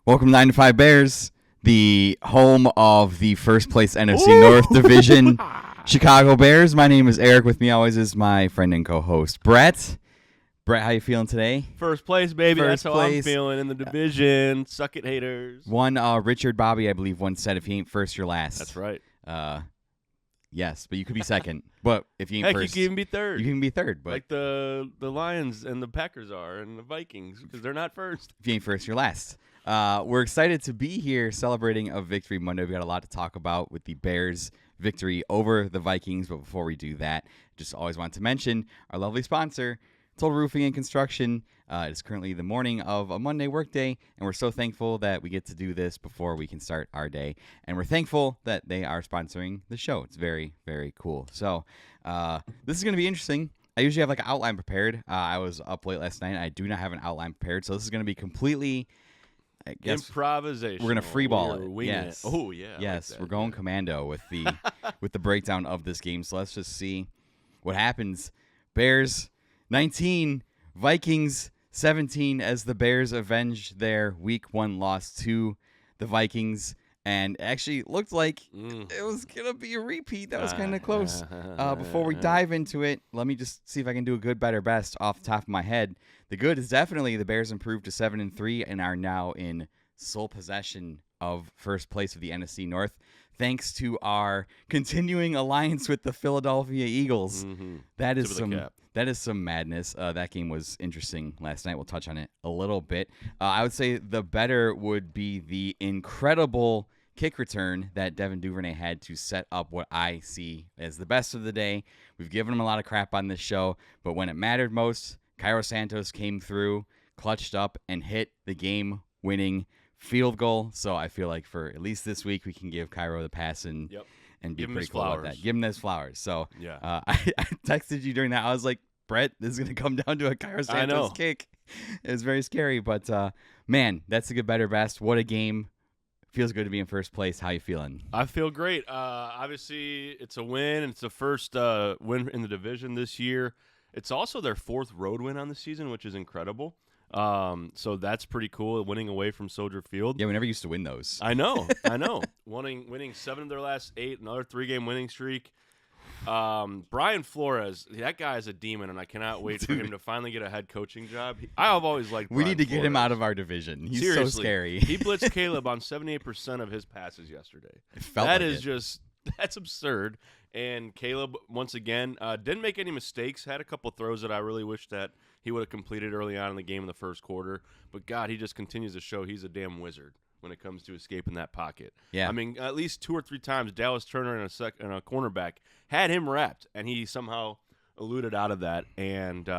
Welcome to 9 to 5 Bears, the home of the first place NFC North Division, Chicago Bears. My name is Eric. With me always is my friend and co-host, Brett. Brett, how you feeling today? First place, baby. First That's place. how I'm feeling in the division. Suck it, haters. One Richard Bobby, I believe, once said, if you ain't first, you're last. That's right. Yes, but you could be second. But if you ain't Heck, first, you can even be third. you can be third. But like the Lions and the Packers are, and the Vikings, because they're not first. if you ain't first, you're last. We're excited to be here celebrating a victory Monday. We got a lot to talk about with the Bears' victory over the Vikings. But before we do that, just always want to mention our lovely sponsor, Total Roofing and Construction. It is currently the morning of a Monday workday, and we're so thankful that we get to do this before we can start our day. And we're thankful that they are sponsoring the show. It's very, very cool. So this is going to be interesting. I usually have like an outline prepared. I was up late last night. I do not have an outline prepared, so this is going to be completely, I guess, improvisation. we're going to free ball it. Yes. Oh yeah. Yes, like we're going commando with the with the breakdown of this game. So let's just see what happens. Bears 19, Vikings 17, as the Bears avenged their Week 1 loss to the Vikings. And actually looked like it was going to be a repeat. That was kind of close. Before we dive into it, let me just see if I can do a good, better, best off the top of my head. The good is definitely the Bears improved to 7-3 and are now in sole possession of first place of the NFC North, thanks to our continuing alliance with the Philadelphia Eagles. Mm-hmm. That is some madness. That game was interesting last night. We'll touch on it a little bit. I would say the better would be the incredible kick return that Devin Duvernay had to set up what I see as the best of the day. We've given him a lot of crap on this show, but when it mattered most, Cairo Santos came through, clutched up, and hit the game-winning field goal. So I feel like for at least this week, we can give Cairo the pass and be pretty cool about that. Give him those flowers. So yeah. I texted you during that. I was like, Brett, this is going to come down to a Cairo Santos kick. It was very scary, but man, that's a good, better, best. What a game. Feels good to be in first place. How you feeling? I feel great. Obviously, it's a win. It's the first win in the division this year. It's also their fourth road win on the season, which is incredible. So that's pretty cool, winning away from Soldier Field. Yeah, we never used to win those. I know. Winning 7 of their last 8, another 3-game winning streak. Brian Flores, that guy is a demon, and I cannot wait for him to finally get a head coaching job. I've always liked Brian We need to get him Flores. out of our division. He's Seriously, so scary. He blitzed Caleb on 78% of his passes yesterday. That's absurd. And Caleb, once again, didn't make any mistakes. Had a couple throws that I really wish that he would have completed early on in the game in the first quarter. But, God, he just continues to show he's a damn wizard when it comes to escaping that pocket. Yeah. I mean, at least 2 or 3 times, Dallas Turner and a cornerback had him wrapped, and he somehow eluded out of that. And,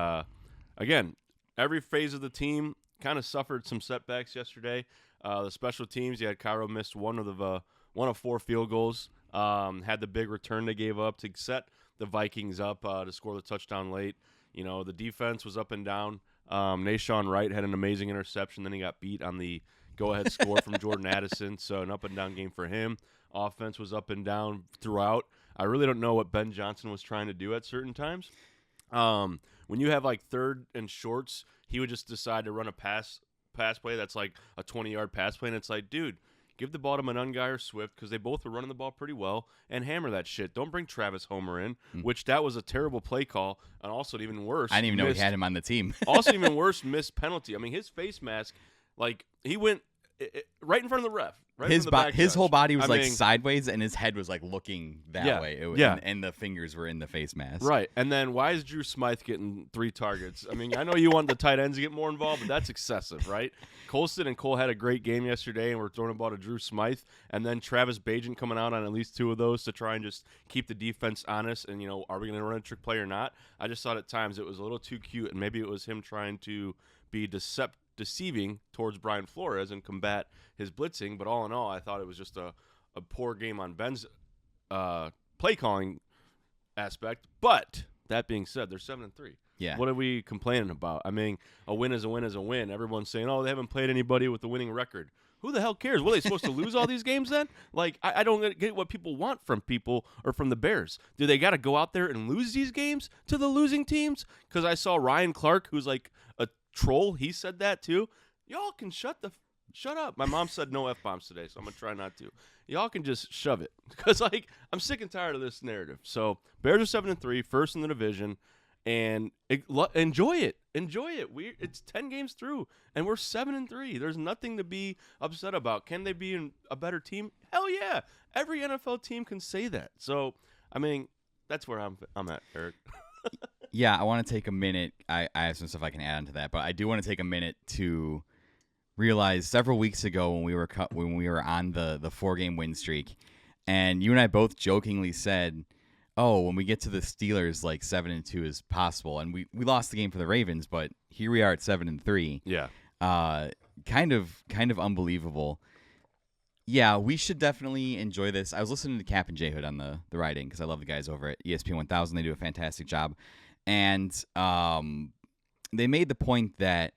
again, every phase of the team kind of suffered some setbacks yesterday. The special teams, you had Cairo missed one of 4 field goals. Had the big return they gave up to set the Vikings up to score the touchdown late. You know, the defense was up and down. Nashawn Wright had an amazing interception. Then he got beat on the go-ahead score from Jordan Addison. So an up-and-down game for him. Offense was up and down throughout. I really don't know what Ben Johnson was trying to do at certain times. When you have, like, third and shorts, he would just decide to run a pass play that's like a 20-yard pass play. And it's like, dude, give the ball to Monangai or Swift, because they both were running the ball pretty well, and hammer that shit. Don't bring Travis Homer in, which that was a terrible play call, and also even worse. I didn't even know he had him on the team. Also even worse, missed penalty. I mean, his face mask, like, he went right in front of the ref. Right His whole body was sideways, and his head was like looking that way. And the fingers were in the face mask. Right. And then why is Drew Smythe getting 3 targets? I mean, I know you want the tight ends to get more involved, but that's excessive, right? Colston and Cole had a great game yesterday, and we're throwing the ball to Drew Smythe, and then Travis Bajan coming out on at least 2 of those to try and just keep the defense honest. And, you know, are we going to run a trick play or not? I just thought at times it was a little too cute, and maybe it was him trying to be deceiving towards Brian Flores and combat his blitzing, but all in all, I thought it was just a poor game on Ben's play calling aspect. But that being said, they're 7-3. Yeah. What are we complaining about? I mean, a win is a win is a win. Everyone's saying, oh, they haven't played anybody with a winning record. Who the hell cares? Were they supposed to lose all these games then? Like, I don't get what people want from people or from the Bears. Do they got to go out there and lose these games to the losing teams? Because I saw Ryan Clark, who's like a troll. He said that too. Y'all can shut the Shut up. My mom said no F-bombs today, so I'm going to try not to. Y'all can just shove it because, like, I'm sick and tired of this narrative. So Bears are 7-3, first in the division, and enjoy it. Enjoy it. It's 10 games through, and we're 7-3. There's nothing to be upset about. Can they be a better team? Hell yeah. Every NFL team can say that. So, I mean, that's where I'm at, Eric. Yeah, I want to take a minute. I have some stuff I can add on to that, but I do want to take a minute to realize several weeks ago when we were on the 4-game win streak, and you and I both jokingly said, "Oh, when we get to the Steelers, like 7-2 is possible," and we lost the game for the Ravens, but here we are at 7-3. Yeah, kind of unbelievable. Yeah, we should definitely enjoy this. I was listening to Cap and J Hood on the writing because I love the guys over at ESPN 1000. They do a fantastic job, and they made the point that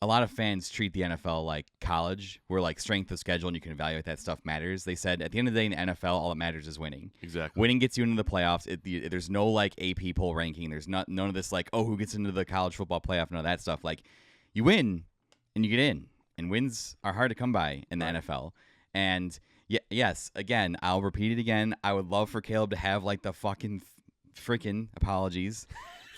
a lot of fans treat the NFL like college, where like strength of schedule and you can evaluate that stuff matters. They said at the end of the day in the NFL, all that matters is winning. Exactly. Winning gets you into the playoffs. There's no like AP poll ranking. There's none of this like, oh, who gets into the college football playoff, none of that stuff. Like, you win and you get in, and wins are hard to come by in the NFL. And yes, again, I'll repeat it again. I would love for Caleb to have like the fucking freaking apologies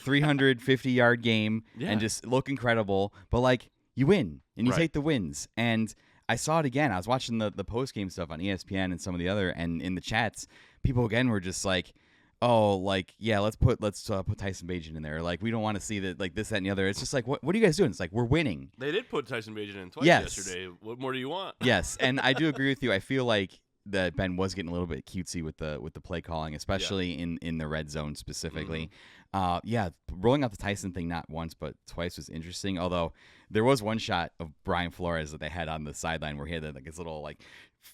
350-yard game and just look incredible. But, like, you win, and you take the wins. And I saw it again. I was watching the post-game stuff on ESPN and some of the other, and in the chats, people, again, were just like, oh, like, yeah, let's put Tyson Bagent in there. Like, we don't want to see that, like, this, that, and the other. It's just like, what are you guys doing? It's like, we're winning. They did put Tyson Bagent in twice yesterday. What more do you want? Yes, and I do agree with you. I feel like that Ben was getting a little bit cutesy with the play calling, especially in the red zone specifically. Rolling out the Tyson thing not once but twice was interesting. Although there was one shot of Brian Flores that they had on the sideline where he had like his little like.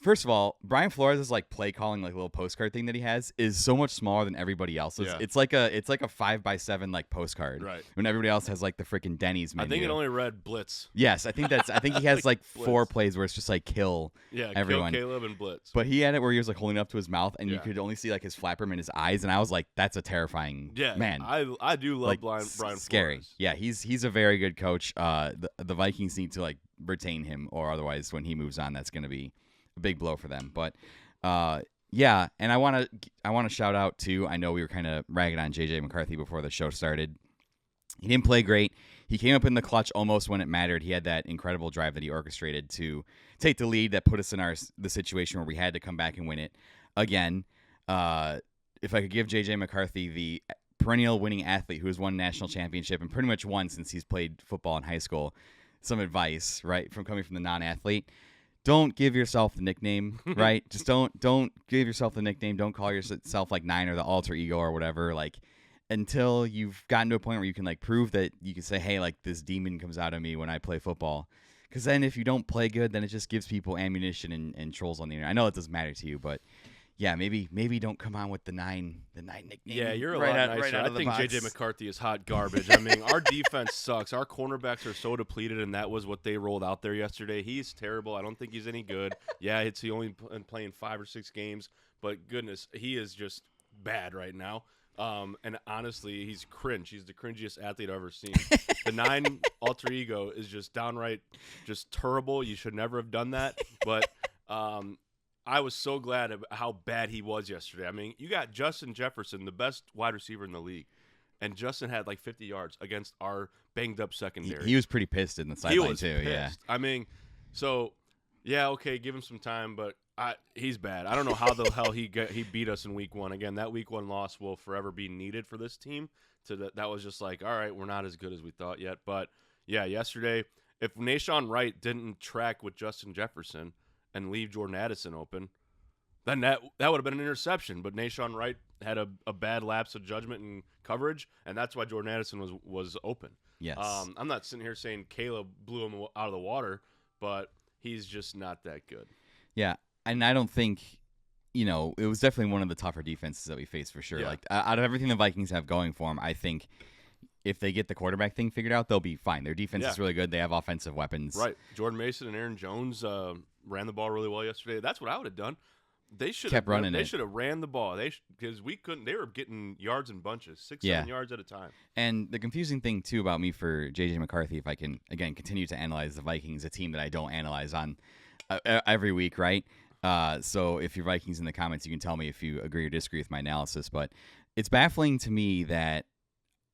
First of all, Brian Flores' like play calling like little postcard thing that he has is so much smaller than everybody else's. Yeah. It's like a 5x7 like postcard. Right. When everybody else has like the freaking Denny's menu. I think it only read blitz. Yes, I think he has like 4 plays where it's just like kill everyone. Kill Caleb and blitz. But he had it where he was like holding it up to his mouth and you could only see like his flapper in his eyes, and I was like, that's a terrifying man. I do love like, Brian Flores. Scary. Yeah, he's a very good coach. The Vikings need to like retain him, or otherwise when he moves on, that's going to be a big blow for them. But and I want to shout out too. I know we were kind of ragging on JJ McCarthy before the show started. He didn't play great. He came up in the clutch almost when it mattered. He had that incredible drive that he orchestrated to take the lead that put us in the situation where we had to come back and win it again. If I could give JJ McCarthy, the perennial winning athlete who has won a national championship and pretty much won since he's played football in high school, some advice, right, from coming from the non-athlete. Don't give yourself the nickname, right? Just don't give yourself the nickname. Don't call yourself like Nine or the alter ego or whatever. Like, until you've gotten to a point where you can like prove that you can say, hey, like this demon comes out of me when I play football. Because then if you don't play good, then it just gives people ammunition and trolls on the internet. I know it doesn't matter to you, but yeah, maybe don't come on with the nine nickname. Yeah, you're a lot nicer. I think JJ McCarthy is hot garbage. I mean, our defense sucks. Our cornerbacks are so depleted, and that was what they rolled out there yesterday. He's terrible. I don't think he's any good. Yeah, he only playing 5 or 6 games, but goodness, he is just bad right now. And honestly, he's cringe. He's the cringiest athlete I've ever seen. The Nine alter ego is just downright just terrible. You should never have done that. But I was so glad of how bad he was yesterday. I mean, you got Justin Jefferson, the best wide receiver in the league, and Justin had like 50 yards against our banged-up secondary. He was pretty pissed in the sideline too. Pissed. Yeah, I mean, so yeah, okay, give him some time, but he's bad. I don't know how the hell he beat us in week 1. Again, that week 1 loss will forever be needed for this team. That was just like, all right, we're not as good as we thought yet. But yeah, yesterday, if Nashawn Wright didn't track with Justin Jefferson and leave Jordan Addison open, then that would have been an interception. But Nashawn Wright had a bad lapse of judgment and coverage, and that's why Jordan Addison was open. Yes. I'm not sitting here saying Caleb blew him out of the water, but he's just not that good. Yeah, and I don't think, it was definitely one of the tougher defenses that we faced for sure. Yeah. Like, out of everything the Vikings have going for them, I think if they get the quarterback thing figured out, they'll be fine. Their defense is really good. They have offensive weapons. Right. Jordan Mason and Aaron Jones ran the ball really well yesterday. That's what I would have done. They should kept running They it. should have ran the ball. Because we couldn't. They were getting yards in bunches, 6, Yeah. 7 yards at a time. And the confusing thing, too, about me for J.J. McCarthy, if I can, again, continue to analyze the Vikings, a team that I don't analyze on every week, right? So if you're Vikings in the comments, you can tell me if you agree or disagree with my analysis. But it's baffling to me that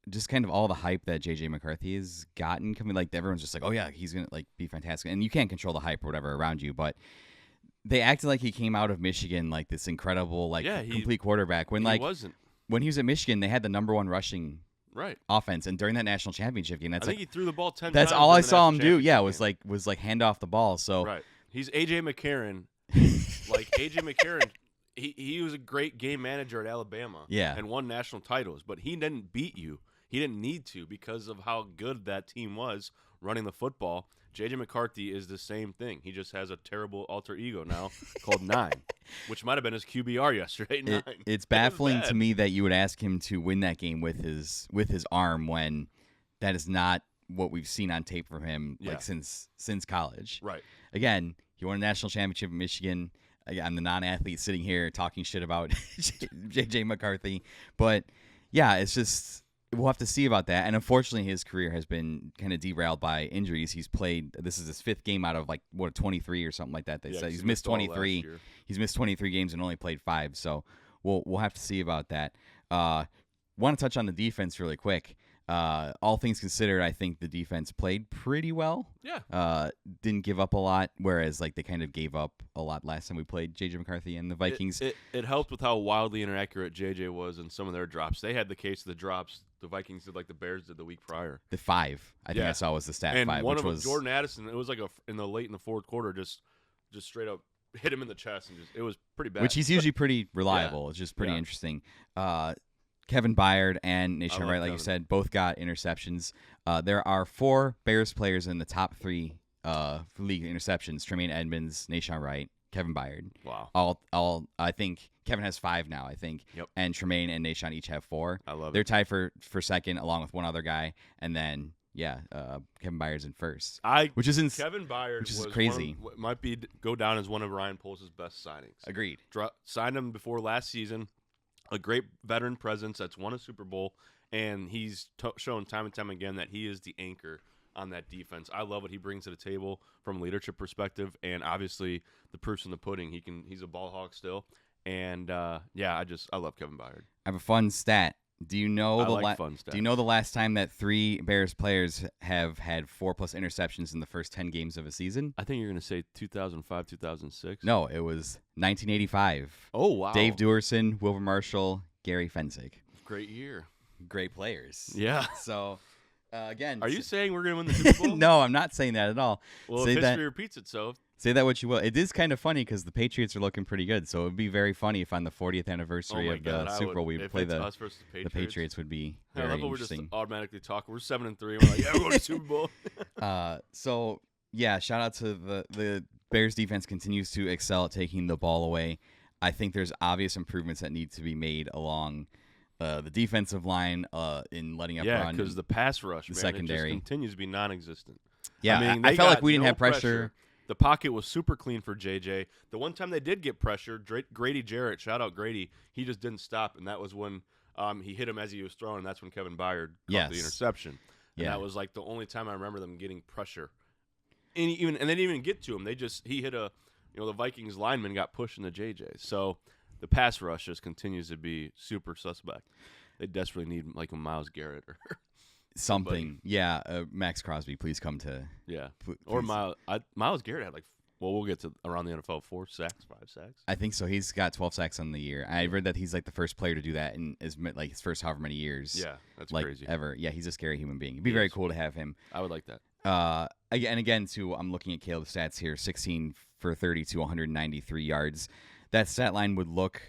just kind of all the hype that J.J. McCarthy has gotten, coming like everyone's just like, oh, yeah, he's going to like be fantastic. And you can't control the hype or whatever around you, but they acted like he came out of Michigan like this incredible, like complete quarterback. When he like wasn't. When he was at Michigan, they had the number 1 rushing offense, and during that national championship game, I think he threw the ball 10 that's times. all I saw him do. Yeah, was like hand off the ball. So right, he's AJ McCarron. Like AJ McCarron, he was a great game manager at Alabama. Yeah, and won national titles, but he didn't beat you. He didn't need to because of how good that team was running the football. J.J. McCarthy is the same thing. He just has a terrible alter ego now called 9, which might have been his QBR yesterday. 9. It's baffling to me that you would ask him to win that game with his arm when that is not what we've seen on tape from him like since college. Right. Again, he won a national championship in Michigan. I'm the non-athlete sitting here talking shit about J.J. McCarthy. But, yeah, it's just – we'll have to see about that. And unfortunately, his career has been kind of derailed by injuries. He's played – this is his 5th game out of, 23 or something like that. They said he's missed 23. He's missed 23 games and only played 5. So we'll have to see about that. Want to touch on the defense really quick. All things considered, I think the defense played pretty well. Yeah. Didn't give up a lot, whereas they kind of gave up a lot last time we played J.J. McCarthy and the Vikings. It helped with how wildly inaccurate J.J. was in some of their drops. They had the case of the drops. The Vikings did like the Bears did the week prior. The 5, I think I saw was the stat. And 5, one which of was Jordan Addison. It was like in the fourth quarter, just straight up hit him in the chest, and it was pretty bad. Which he's usually pretty reliable. It's just pretty interesting. Kevin Byard and Nation Wright, like you said, both got interceptions. There are 4 Bears players in the top 3 league interceptions: Tremaine Edmonds, Nation Wright, Kevin Byard. Wow. All I think Kevin has 5 now, I think. Yep. And Tremaine and Nation each have 4. I love it. They're tied for second, along with one other guy, and then Kevin Byard's in first. Which is Kevin Byard, which is crazy. Might go down as one of Ryan Poles' best signings. Agreed. Signed him before last season. A great veteran presence that's won a Super Bowl, and he's shown time and time again that he is the anchor on that defense. I love what he brings to the table from a leadership perspective, and obviously the proof's in the pudding. He's a ball hawk still, and I love Kevin Byard. I have a fun stat. Do you know fun stats. Do you know the last time that 3 Bears players have had 4+ interceptions in the first 10 games of a season? I think you're going to say 2005, 2006. No, it was 1985. Oh, wow. Dave Duerson, Wilbur Marshall, Gary Fensick. Great year. Great players. Yeah. So, again. Are you saying we're going to win the Super Bowl? No, I'm not saying that at all. Well, if history repeats itself. Say that what you will. It is kind of funny because the Patriots are looking pretty good. So it would be very funny if on the 40th anniversary of the Super Bowl we play the Patriots would be very interesting. We're just automatically talking. We're 7-3. We're like, yeah, we're going to Super Bowl. So yeah, shout out to the Bears defense continues to excel at taking the ball away. I think there's obvious improvements that need to be made along the defensive line in letting up run. Yeah, because the pass rush, the man, secondary it just continues to be non-existent. Yeah, I felt like we didn't have pressure. The pocket was super clean for JJ. The one time they did get pressure, Grady Jarrett, shout out Grady, he just didn't stop, and that was when he hit him as he was throwing, and that's when Kevin Byard caught the interception. And that was like the only time I remember them getting pressure. And they didn't even get to him. He hit the Vikings lineman got pushed into JJ. So the pass rush just continues to be super suspect. They desperately need like a Myles Garrett or something. Yeah, Max Crosby, please come to. Yeah, or Myles Garrett had we'll get to around the NFL 4 sacks, 5 sacks. I think so. He's got 12 sacks on the year. I read that he's like the first player to do that in his first however many years. Yeah, that's crazy. Ever. Yeah, he's a scary human being. It'd be very cool to have him. I would like that. Again, too, I'm looking at Caleb's stats here: 16 for 32, 193 yards. That stat line would look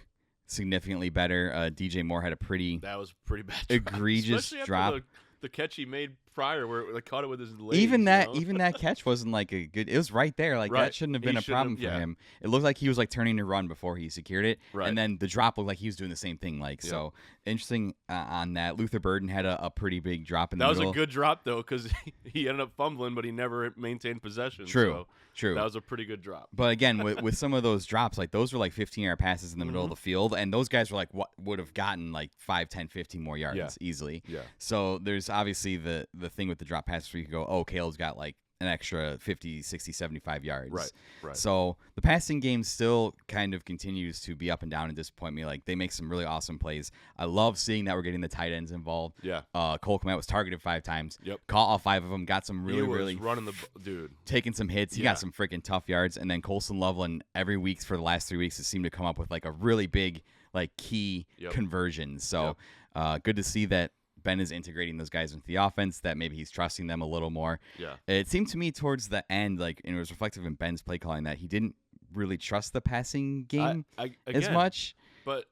significantly better. DJ Moore had that was pretty bad. Egregious drop. The catch he made prior where they caught it with his legs. Even that, you know? even that catch wasn't like a good. It was right there. Like Right. that shouldn't have He been a shouldn't problem have- for yeah. him. It looked like he was like turning to run before he secured it, Right. and then the drop looked like he was doing the same thing. Like so interesting on that. Luther Burden had a pretty big drop in That the was middle. a good drop though, because he ended up fumbling, but he never maintained possession. True. So that was a pretty good drop. But again, with some of those drops, like those were like 15-yard passes in the middle of the field, and those guys were like what would have gotten like 5, 10, 15 more yards easily. Yeah. So there's obviously the thing with the drop passes where you can go, oh, Caleb's got like an extra 50, 60, 75 yards. Right. So the passing game still kind of continues to be up and down and disappoint me. Like they make some really awesome plays. I love seeing that we're getting the tight ends involved. Yeah. Cole Kmet was targeted 5 times. Yep. Caught all 5 of them. Got some He really, was really running the dude. taking some hits. He got some freaking tough yards. And then Colson Loveland every week for the last 3 weeks has seemed to come up with like a really big like key conversion. So good to see that Ben is integrating those guys into the offense, that maybe he's trusting them a little more. Yeah. It seemed to me towards the end, like, and it was reflective in Ben's play calling, that he didn't really trust the passing game as Again, much. But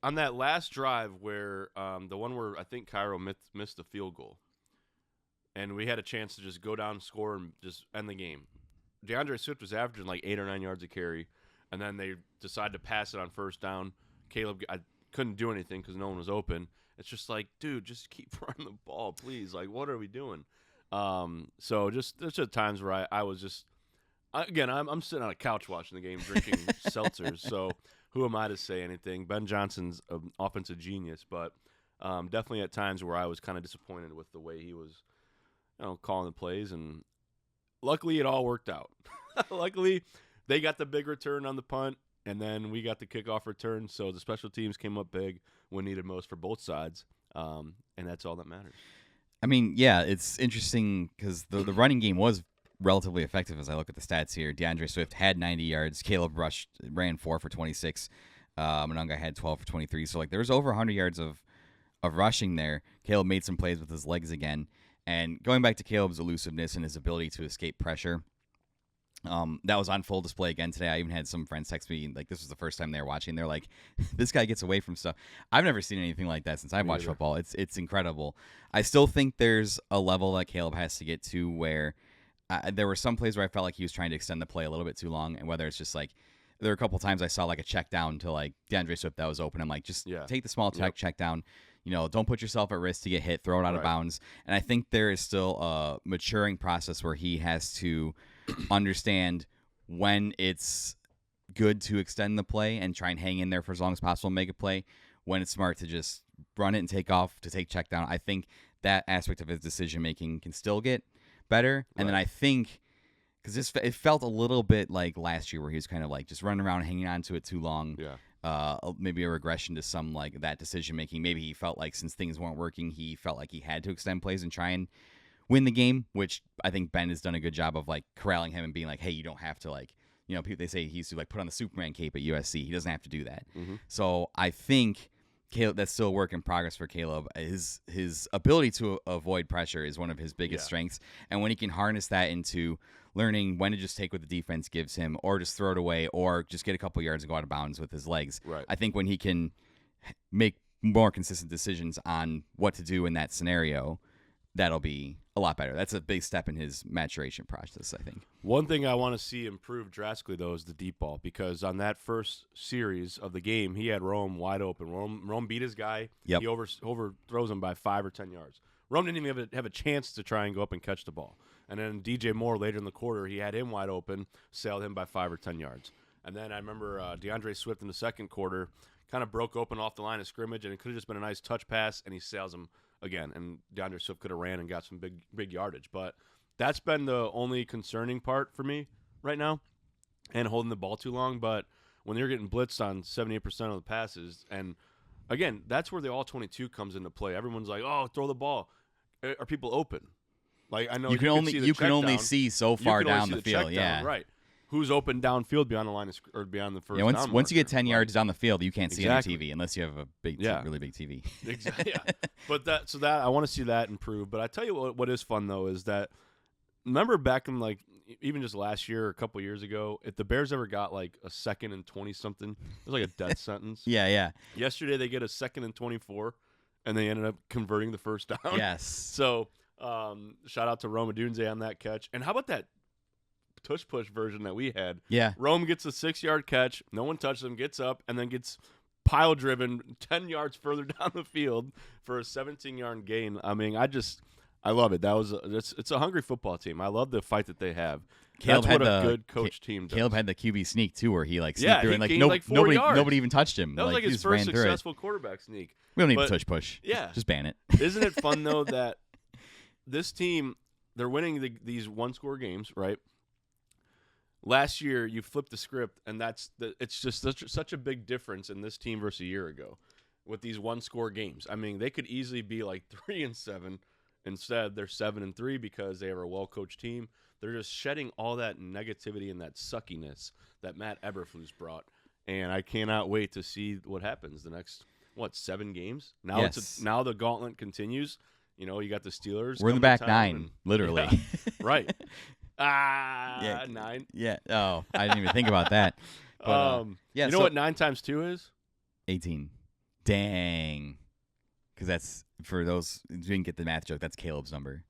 on that last drive where the one where I think Cairo missed the field goal, and we had a chance to just go down, score, and just end the game. DeAndre Swift was averaging like 8 or 9 yards a carry, and then they decided to pass it on first down. Caleb, I couldn't do anything because no one was open. It's just like, dude, just keep running the ball, please. Like, what are we doing? So just there's just times where I was just, again, I'm sitting on a couch watching the game, drinking seltzers. So who am I to say anything? Ben Johnson's an offensive genius, but definitely at times where I was kind of disappointed with the way he was, calling the plays. And luckily, it all worked out. Luckily, they got the big return on the punt. And then we got the kickoff return, so the special teams came up big when needed most for both sides, and that's all that matters. I mean, yeah, it's interesting because the running game was relatively effective as I look at the stats here. DeAndre Swift had 90 yards. Caleb ran 4 for 26. Monunga had 12 for 23. So, like, there was over 100 yards of rushing there. Caleb made some plays with his legs again. And going back to Caleb's elusiveness and his ability to escape pressure, that was on full display again today. I even had some friends text me, like, this was the first time they were watching. They're like, this guy gets away from stuff. I've never seen anything like that since I've watched football. It's incredible. I still think there's a level that Caleb has to get to where there were some plays where I felt like he was trying to extend the play a little bit too long, and whether it's just like, there were a couple times I saw like a check down to like DeAndre Swift that was open. I'm like, just take the small check down. Don't put yourself at risk to get hit, throw it out of bounds. And I think there is still a maturing process where he has to understand when it's good to extend the play and try and hang in there for as long as possible and make a play, when it's smart to just run it and take off to take check down. I think that aspect of his decision making can still get better. And then I think, because it felt a little bit like last year where he was kind of like just running around hanging on to it too long. Maybe a regression to some like that decision making. Maybe he felt like since things weren't working, he felt like he had to extend plays and try and win the game, which I think Ben has done a good job of like corralling him and being like, hey, you don't have to like, people, they say he used to like put on the Superman cape at USC. He doesn't have to do that. So I think Caleb, that's still a work in progress for Caleb. His ability to avoid pressure is one of his biggest strengths. And when he can harness that into learning when to just take what the defense gives him or just throw it away or just get a couple yards and go out of bounds with his legs. I think when he can make more consistent decisions on what to do in that scenario, that'll be a lot better. That's a big step in his maturation process, I think. One thing I want to see improve drastically, though, is the deep ball, because on that first series of the game, he had Rome wide open. Rome beat his guy. He overthrows him by 5 or 10 yards. Rome didn't even have a chance to try and go up and catch the ball. And then DJ Moore later in the quarter, he had him wide open, sailed him by 5 or 10 yards. And then I remember DeAndre Swift in the second quarter kind of broke open off the line of scrimmage, and it could have just been a nice touch pass, and he sails him again. And DeAndre Swift could have ran and got some big yardage. But that's been the only concerning part for me right now, and holding the ball too long. But when you're getting blitzed on 78% of the passes, and again, that's where the all-22 comes into play. Everyone's like, oh, throw the ball. Are people open? Like, I know you can only see so far down the field. Right. Who's open downfield beyond the line or beyond the first down once you get 10 marker. yards down the field, you can't see on your TV unless you have a big, really big TV. Exactly. But that I want to see that improve. But I tell you what is fun though is that, remember back in like even just last year or a couple years ago, if the Bears ever got like a 2nd and 20 something, it was like a death sentence. Yeah. Yesterday they get a 2nd and 24. and they ended up converting the first down. Yes. So shout out to Rome Odunze on that catch. And how about that tush push version that we had? Yeah. Rome gets a 6-yard catch. No one touches him, gets up, and then gets pile driven 10 yards further down the field for a 17-yard gain. I mean, I love it. It's a hungry football team. I love the fight that they have. Caleb That's what had a good coach team does. Caleb had the QB sneak too, where he sneaked through and gained 4 yards. nobody even touched him. That was like he his just first ran through successful quarterback sneak. We don't need But, to tush push. Yeah. Just ban it. Isn't it fun though that this team, they're winning these one-score games, right? Last year you flipped the script, and it's just such a big difference in this team versus a year ago with these one-score games. I mean, they could easily be like 3-7. Instead, they're 7-3 because they are a well-coached team. They're just shedding all that negativity and that suckiness that Matt Eberflus brought, and I cannot wait to see what happens the next 7 games. Now Yes. now the gauntlet continues. You know, you got the Steelers. We're in the coming back to town 9, and- literally. Yeah, right. Yeah. 9. Yeah. Oh, I didn't even think about that. But, yeah. You know what 9 times 2 is? 18. Dang. Because that's, for those who didn't get the math joke, that's Caleb's number.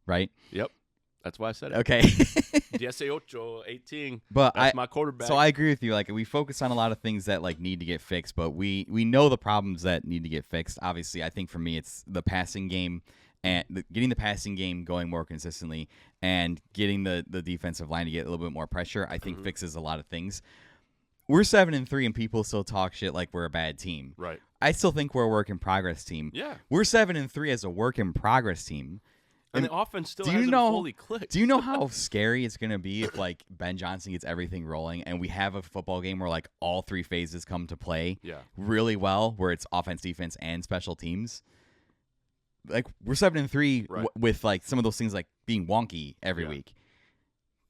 Right? Yep. That's why I said it. Okay. 18. But That's my quarterback. So I agree with you. Like, we focus on a lot of things that need to get fixed, but we know the problems that need to get fixed. Obviously, I think for me, it's the passing game and getting the passing game going more consistently, and getting the defensive line to get a little bit more pressure. I think fixes a lot of things. We're 7-3, and people still talk shit like we're a bad team. Right. I still think we're a work in progress team. Yeah. We're 7-3 as a work in progress team. And the offense still do you hasn't know- fully clicked. Do you know how scary it's going to be if Ben Johnson gets everything rolling and we have a football game where all 3 phases come to play really well, where it's offense, defense, and special teams? We're 7-3 Right. with some of those things being wonky every week.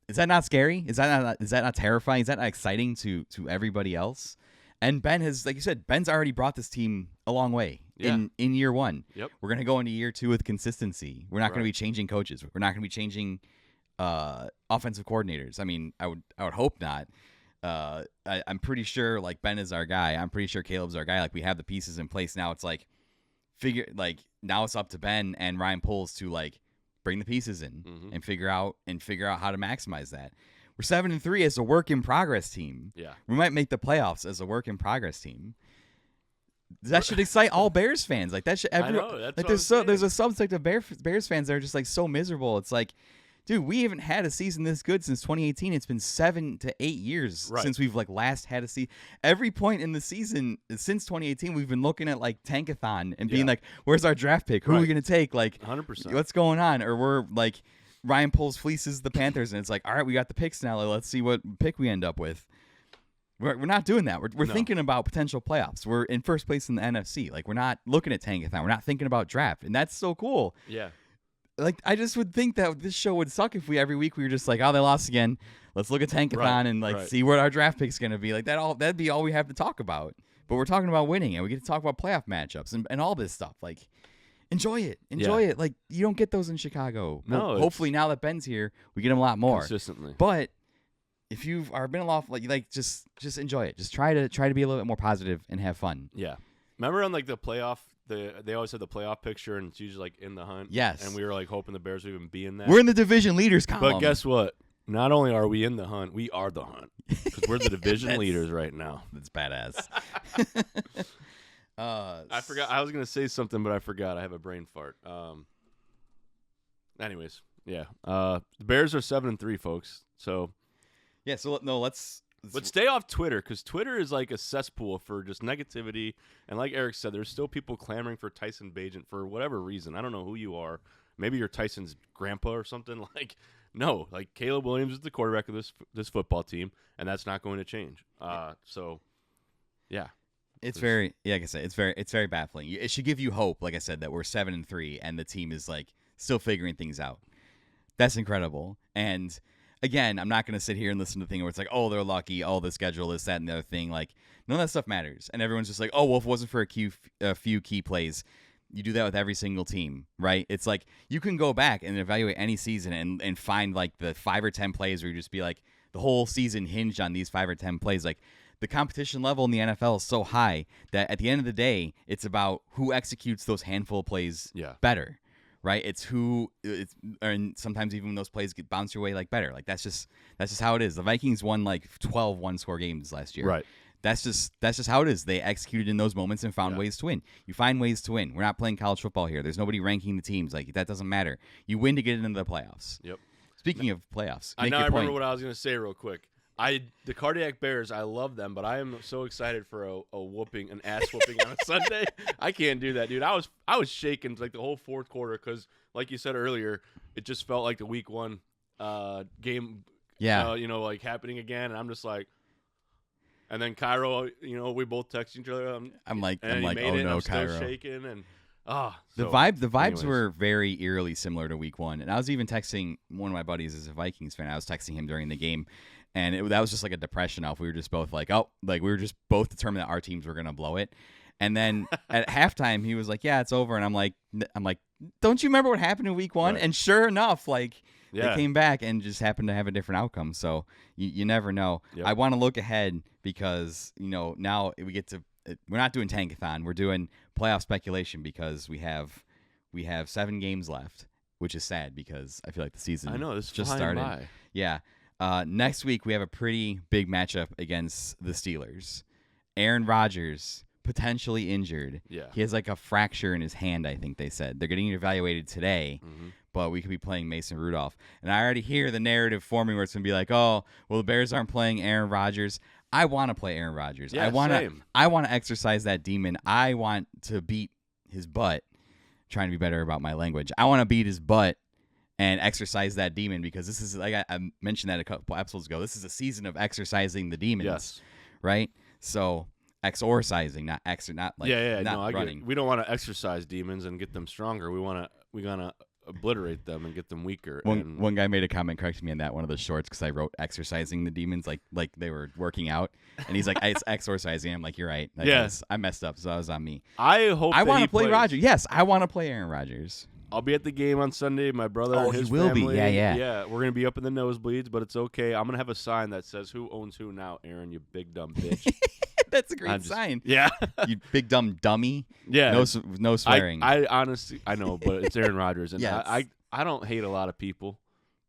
Is that not scary? Is that not terrifying? Is that not exciting to everybody else? And Ben has, like you said, Ben's already brought this team a long way in year 1. Yep. We're going to go into year 2 with consistency. We're not going to Right. be changing coaches. We're not going to be changing offensive coordinators. I mean, I would hope not. I'm pretty sure Ben is our guy. I'm pretty sure Caleb's our guy. We have the pieces in place now. It's now it's up to Ben and Ryan Poles to bring the pieces in and figure out how to maximize that. We're 7-3 as a work in progress team. Yeah. We might make the playoffs as a work in progress team. That should excite all Bears fans. That should I know, that's what I'm there's a subsect of Bears fans that are just so miserable. It's dude, we haven't had a season this good since 2018. It's been 7 to 8 years since we've last had a season. Every point in the season since 2018, we've been looking at Tankathon and being where's our draft pick? Who are we gonna take? 100%. What's going on? Or we're Ryan Poles fleeces the Panthers, and it's all right, we got the picks now. Let's see what pick we end up with. We're not doing that. We're thinking about potential playoffs. We're in first place in the NFC. We're not looking at Tankathon. We're not thinking about draft, and that's so cool. Yeah. I just would think that this show would suck if every week we were just oh, they lost again. Let's look at Tankathon and see what our draft pick's gonna be. That'd be all we have to talk about. But we're talking about winning, and we get to talk about playoff matchups and all this stuff. Enjoy it. Enjoy it. You don't get those in Chicago. No, hopefully now that Ben's here, we get them a lot more Consistently. But if you've been aloft, just enjoy it. Just try to be a little bit more positive and have fun. Yeah. Remember on the playoff, they always had the playoff picture, and it's usually in the hunt. Yes. And we were hoping the Bears would even be in that. We're in the division leaders column. But guess what? Not only are we in the hunt, we are the hunt because we're the division leaders right now. That's badass. I forgot. I was gonna say something, but I forgot. I have a brain fart. Anyways, yeah. The Bears are 7-3, folks. So yeah. So no, let's. But stay off Twitter because Twitter is a cesspool for just negativity. And like Eric said, there's still people clamoring for Tyson Bagent for whatever reason. I don't know who you are. Maybe you're Tyson's grandpa or something. No. Caleb Williams is the quarterback of this football team, and that's not going to change. So, yeah. It's very, like I said, it's very baffling. It should give you hope, like I said, that we're 7-3 and the team is still figuring things out. That's incredible. And again, I'm not going to sit here and listen to the thing where it's oh, they're lucky, oh, the schedule, this, that, and the other thing. None of that stuff matters. And everyone's just oh, well, if it wasn't for a few key plays, you do that with every single team, right? It's you can go back and evaluate any season and find the 5 or 10 plays where you just be the whole season hinged on these 5 or 10 plays. the competition level in the NFL is so high that at the end of the day, it's about who executes those handful of plays better, right? And sometimes even when those plays get bounced your way, like better. Like that's just how it is. The Vikings won like 12 one-score games last year. Right. That's just how it is. They executed in those moments and found ways to win. You find ways to win. We're not playing college football here. There's nobody ranking the teams. Like that doesn't matter. You win to get into the playoffs. Yep. Speaking of playoffs, I remember what I was going to say real quick. The Cardiac Bears, I love them, but I am so excited for an ass whooping on a Sunday. I can't do that, dude. I was shaking like the whole fourth quarter because, like you said earlier, it just felt like the week 1 game. Yeah. Like happening again, and I'm just like. And then Cairo, we both texted each other. I'm like, oh no, I'm Cairo. Still Shaking and the vibes were very eerily similar to week 1. And I was even texting one of my buddies as a Vikings fan. I was texting him during the game, and that was just like a depression off. We were just both like, we were just both determined that our teams were gonna blow it. And then at halftime, he was like, "Yeah, it's over." And I'm like, "Don't you remember what happened in week 1?" Right. And sure enough, like. Yeah. They came back and just happened to have a different outcome. So you never know. Yep. I want to look ahead because, now we get to – we're not doing Tankathon. We're doing playoff speculation because we have 7 games left, which is sad because I feel like the season just started. By. Yeah. Next week we have a pretty big matchup against the Steelers. Aaron Rodgers potentially injured. Yeah. He has like a fracture in his hand, I think they said. They're getting evaluated today. Mm-hmm. But we could be playing Mason Rudolph. And I already hear the narrative forming where it's going to be like, oh, well, the Bears aren't playing Aaron Rodgers. I want to play Aaron Rodgers. Yeah, I want to exercise that demon. I want to beat his butt. I'm trying to be better about my language. I want to beat his butt and exercise that demon because this is, like I mentioned that a couple episodes ago, this is a season of exercising the demons. Yes. Right? So exorcising, not running. We don't want to exercise demons and get them stronger. We gotta obliterate them and get them weaker. One guy made a comment correcting me in that one of the shorts because I wrote exercising the demons like they were working out, and he's like, it's exorcising. I'm like, you're right. I messed up, so that was on me. I want to play Rodgers. Yes, I want to play Aaron Rodgers. I'll be at the game on Sunday. My brother and his will family. Be. Yeah. We're gonna be up in the nosebleeds, but it's okay. I'm gonna have a sign that says, "Who owns who now?" Aaron, you big dumb bitch. That's a great sign. Yeah. You big dumb dummy. Yeah. No swearing. I honestly, I know, but it's Aaron Rodgers, and yes. I don't hate a lot of people.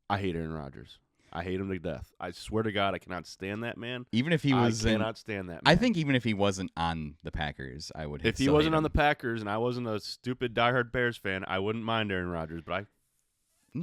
I hate Aaron Rodgers. I hate him to death. I swear to God, I cannot stand that man. Even if he was, I cannot stand that man. I think even if he wasn't on the Packers, I would. If he wasn't on the Packers and I wasn't a stupid diehard Bears fan, I wouldn't mind Aaron Rodgers. But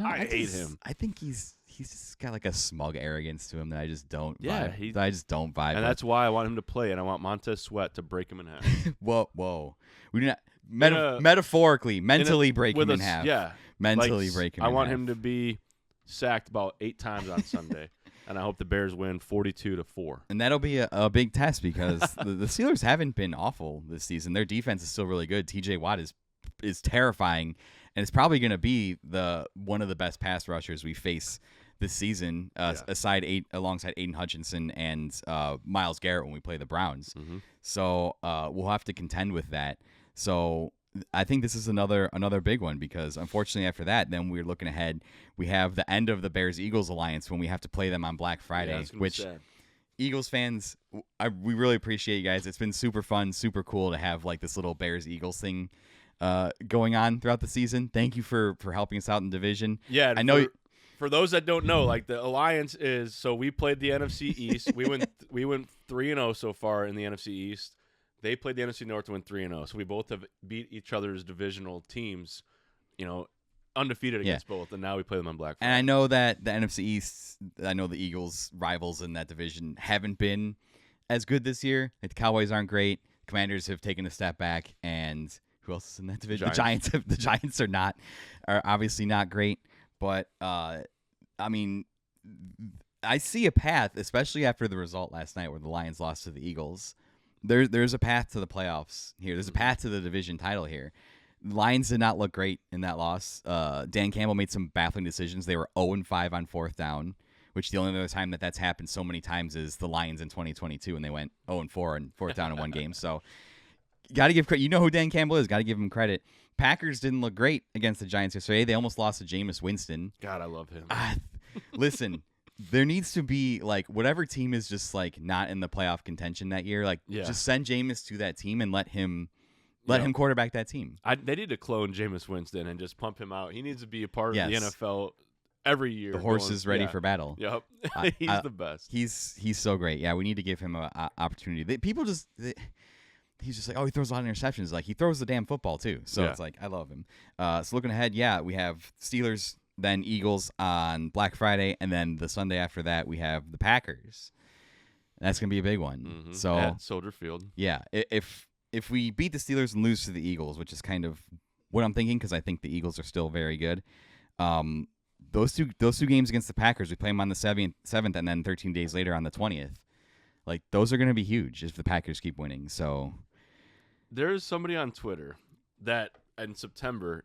I hate him. I think he's just got like a smug arrogance to him that I just don't. Yeah, vibe. I just don't vibe. And that's why I want him to play, and I want Montez Sweat to break him in half. Whoa! We do not metaphorically, mentally break him in half. Yeah, mentally break him. I want him to be sacked about 8 times on Sunday, and I hope the Bears win 42-4. And that'll be a big test because the Steelers haven't been awful this season. Their defense is still really good. T.J. Watt is terrifying, and it's probably going to be one of the best pass rushers we face this season, alongside Aiden Hutchinson and Myles Garrett when we play the Browns. Mm-hmm. So we'll have to contend with that. So I think this is another big one because unfortunately after that, then we're looking ahead. We have the end of the Bears-Eagles alliance when we have to play them on Black Friday, which Eagles fans, we really appreciate you guys. It's been super fun, super cool to have like this little Bears-Eagles thing going on throughout the season. Thank you for helping us out in division. Yeah, I know. For those that don't know, like the alliance is, so we played the NFC East. We went 3-0 so far in the NFC East. They played the NFC North and went 3-0. So we both have beat each other's divisional teams, undefeated against both, and now we play them on Black Friday. And I know that the NFC East, I know the Eagles' rivals in that division haven't been as good this year. Like the Cowboys aren't great. Commanders have taken a step back, and who else is in that division? The Giants are obviously not great. But, I mean, I see a path, especially after the result last night where the Lions lost to the Eagles. There's a path to the playoffs here. There's a path to the division title here. The Lions did not look great in that loss. Dan Campbell made some baffling decisions. They were 0-5 on 4th down, which the only other time that's happened so many times is the Lions in 2022 when they went 0-4 on 4th down in one game. So got to give credit. You know who Dan Campbell is. Got to give him credit. Packers didn't look great against the Giants yesterday. They almost lost to Jameis Winston. God, I love him. Listen, there needs to be like whatever team is just like not in the playoff contention that year. Like just send Jameis to that team and let him quarterback that team. They need to clone Jameis Winston and just pump him out. He needs to be a part of the NFL every year. The horse is ready for battle. Yep, he's the best. He's so great. Yeah, we need to give him an opportunity. He's just like, oh, he throws a lot of interceptions. Like he throws the damn football too. So it's like I love him. So looking ahead, we have Steelers, then Eagles on Black Friday, and then the Sunday after that we have the Packers. That's gonna be a big one. Mm-hmm. So at Soldier Field. Yeah, if we beat the Steelers and lose to the Eagles, which is kind of what I'm thinking because I think the Eagles are still very good. Those two games against the Packers, we play them on the 7th and then 13 days later on the 20th. Like those are going to be huge if the Packers keep winning. So there's somebody on Twitter that in September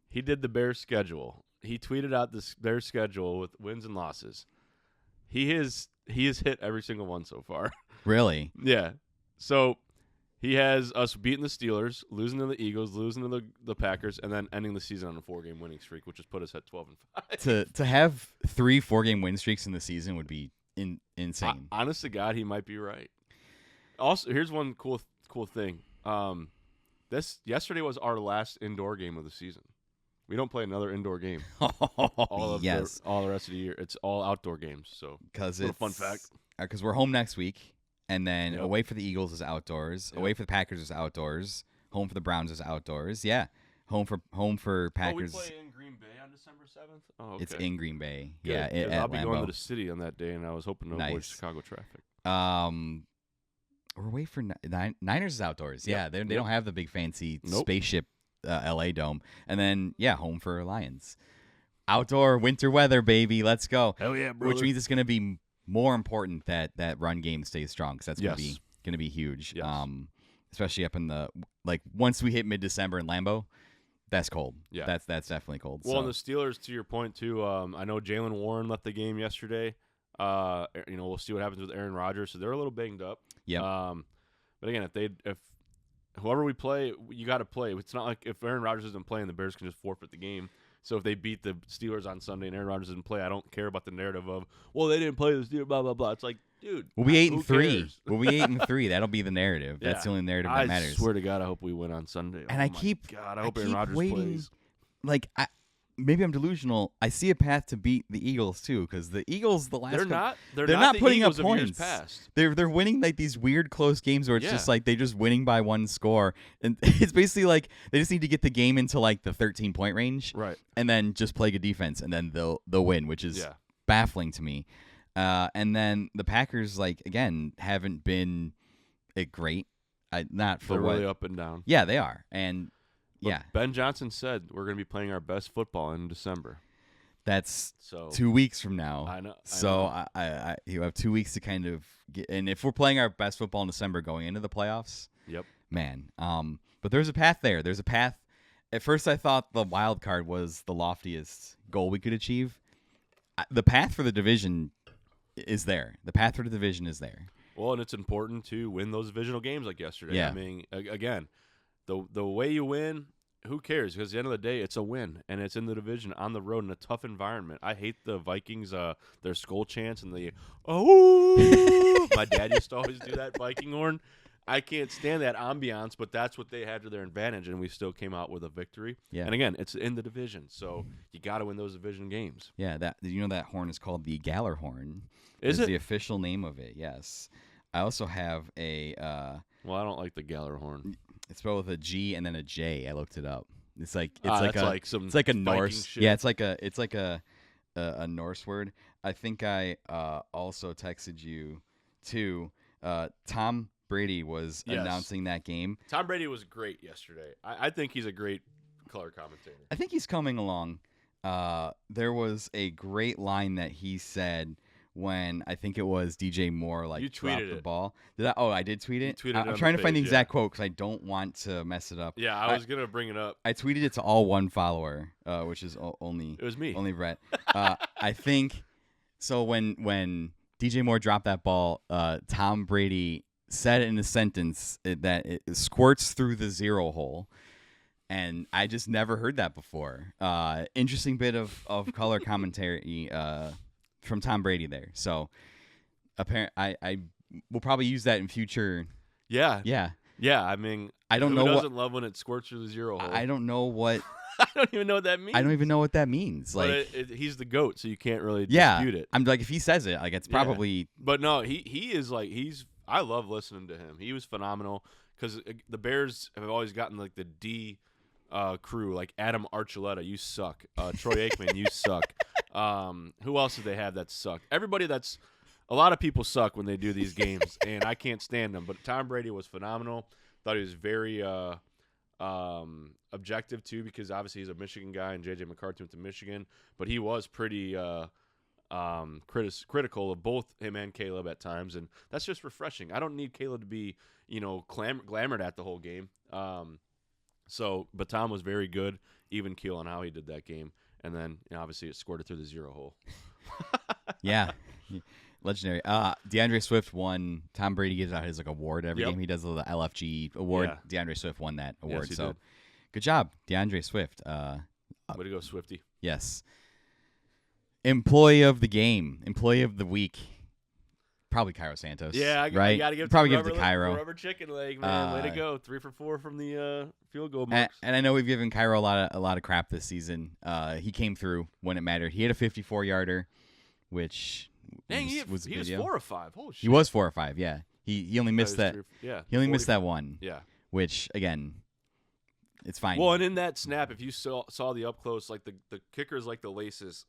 he did the Bears schedule. He tweeted out this Bears schedule with wins and losses. He has hit every single one so far. Really? Yeah. So he has us beating the Steelers, losing to the Eagles, losing to the Packers, and then ending the season on a 4-game winning streak, which has put us at 12-5. To have 3 4-game win streaks in the season would be insane. Honest to God, he might be right. Also, here's one cool thing. Yesterday was our last indoor game of the season. We don't play another indoor game. all the rest of the year. It's all outdoor games. So, it's a fun fact. Because we're home next week. And then away for the Eagles is outdoors. Away for the Packers is outdoors. Home for the Browns is outdoors. Yeah, home for Packers. Oh, we play in Green Bay on December 7th. Oh, okay. It's in Green Bay. Good. Yeah, I'll be going to the city on that day, and I was hoping to avoid Chicago traffic. We're away for Niners is outdoors. Yeah, they don't have the big fancy spaceship LA dome. And then home for Lions. Outdoor winter weather, baby. Let's go. Hell yeah, brother. Which means it's gonna be more important that run game stays strong because that's gonna be huge. Yes. Especially up in the once we hit mid-December in Lambeau, that's cold. Yeah, that's definitely cold. Well, and the Steelers, to your point too. I know Jalen Warren left the game yesterday. We'll see what happens with Aaron Rodgers. So they're a little banged up. Yeah. But again, if whoever we play, you got to play. It's not like if Aaron Rodgers isn't playing, the Bears can just forfeit the game. So if they beat the Steelers on Sunday and Aaron Rodgers didn't play, I don't care about the narrative of, well, they didn't play the Steelers, blah, blah, blah. It's like, dude, we'll be 8-3. We'll be 8-3. That'll be the narrative. That's the only narrative that matters. I swear to God, I hope we win on Sunday. And I hope Aaron Rodgers plays. Maybe I'm delusional. I see a path to beat the Eagles too, because the Eagles they're not putting Eagles up points. Past. They're winning these weird close games where it's just they're just winning by one score, and it's basically they just need to get the game into the 13-point range, right? And then just play good defense, and then they'll win, which is baffling to me. And then the Packers again haven't been great. Not for they're what really up and down. Yeah, they are, and. But Ben Johnson said we're going to be playing our best football in December. That's 2 weeks from now. I know. So you have 2 weeks to kind of get. And if we're playing our best football in December going into the playoffs, man. But there's a path there. There's a path. At first, I thought the wild card was the loftiest goal we could achieve. The path for the division is there. The path for the division is there. Well, and it's important to win those divisional games like yesterday. Yeah. I mean, again. The way you win, who cares? Because at the end of the day, it's a win, and it's in the division on the road in a tough environment. I hate the Vikings, their skull chants and the my dad used to always do that Viking horn. I can't stand that ambiance, but that's what they had to their advantage, and we still came out with a victory. Yeah. And again, it's in the division, so you got to win those division games. Yeah, that horn is called the Galler horn. Is it? The official name of it? Yes. I also have a. Well, I don't like the Galler horn. It's spelled with a G and then a J. I looked it up. It's like a Norse. Shit. Yeah, it's like a Norse word. I think I also texted you too. Tom Brady was announcing that game. Tom Brady was great yesterday. I think he's a great color commentator. I think he's coming along. There was a great line that he said when I think it was DJ Moore dropped the ball. Did I? Oh, I did tweet it. I'm trying to find the exact quote because I don't want to mess it up. Yeah, I was gonna bring it up. I tweeted it to all one follower, which is only it was me, only Brett. I think so. When DJ Moore dropped that ball, Tom Brady said in a sentence that it squirts through the zero hole. And I just never heard that before. Interesting bit of color commentary from Tom Brady there. So I will probably use that in future. Yeah. Yeah. Yeah. I mean, I don't who know doesn't love when it squirts through the zero hole? I don't know what I don't even know what that means. I don't even know what that means. But Like he's the GOAT, so you can't really yeah, dispute it. I'm like, if he says it, like it's Yeah. probably. But no, he is like I love listening to him. He was phenomenal because the Bears have always gotten like the D crew, like Adam Archuleta, you suck. Troy Aikman, you suck. Who else did they have that sucked? Everybody that's a lot of people suck when they do these games, and I can't stand them. But Tom Brady was phenomenal. Thought he was very objective too, because obviously he's a Michigan guy, and JJ McCarthy went to Michigan, but he was pretty critical of both him and Caleb at times, and that's just refreshing. I don't need Caleb to be, glamored at the whole game. But Tom was very good, even keel on how he did that game, and then obviously it scored it through the zero hole. Yeah. Legendary. DeAndre Swift won. Tom Brady gives out his award every game. He does the LFG award. Yeah. DeAndre Swift won that award. Yes, he so did. good job, DeAndre Swift. Way to go, Swifty. Yes. Employee of the game. Employee of the week. Probably Cairo Santos. Yeah, right. You gotta give probably give it it to Cairo. Rubber chicken leg, man. Way to go. 3 for 4 from the field goal And, marks. and I know we've given Cairo a lot of crap this season. He came through when it mattered. He had a 54-yarder, which Dang, was he a was big deal. 4 or 5. Holy shit. He was 4 or 5. Yeah. He only missed that. Yeah. He only missed 40. that one. Yeah. Which again, it's fine. Well, and in that snap, if you saw the up close, like the kicker's like the laces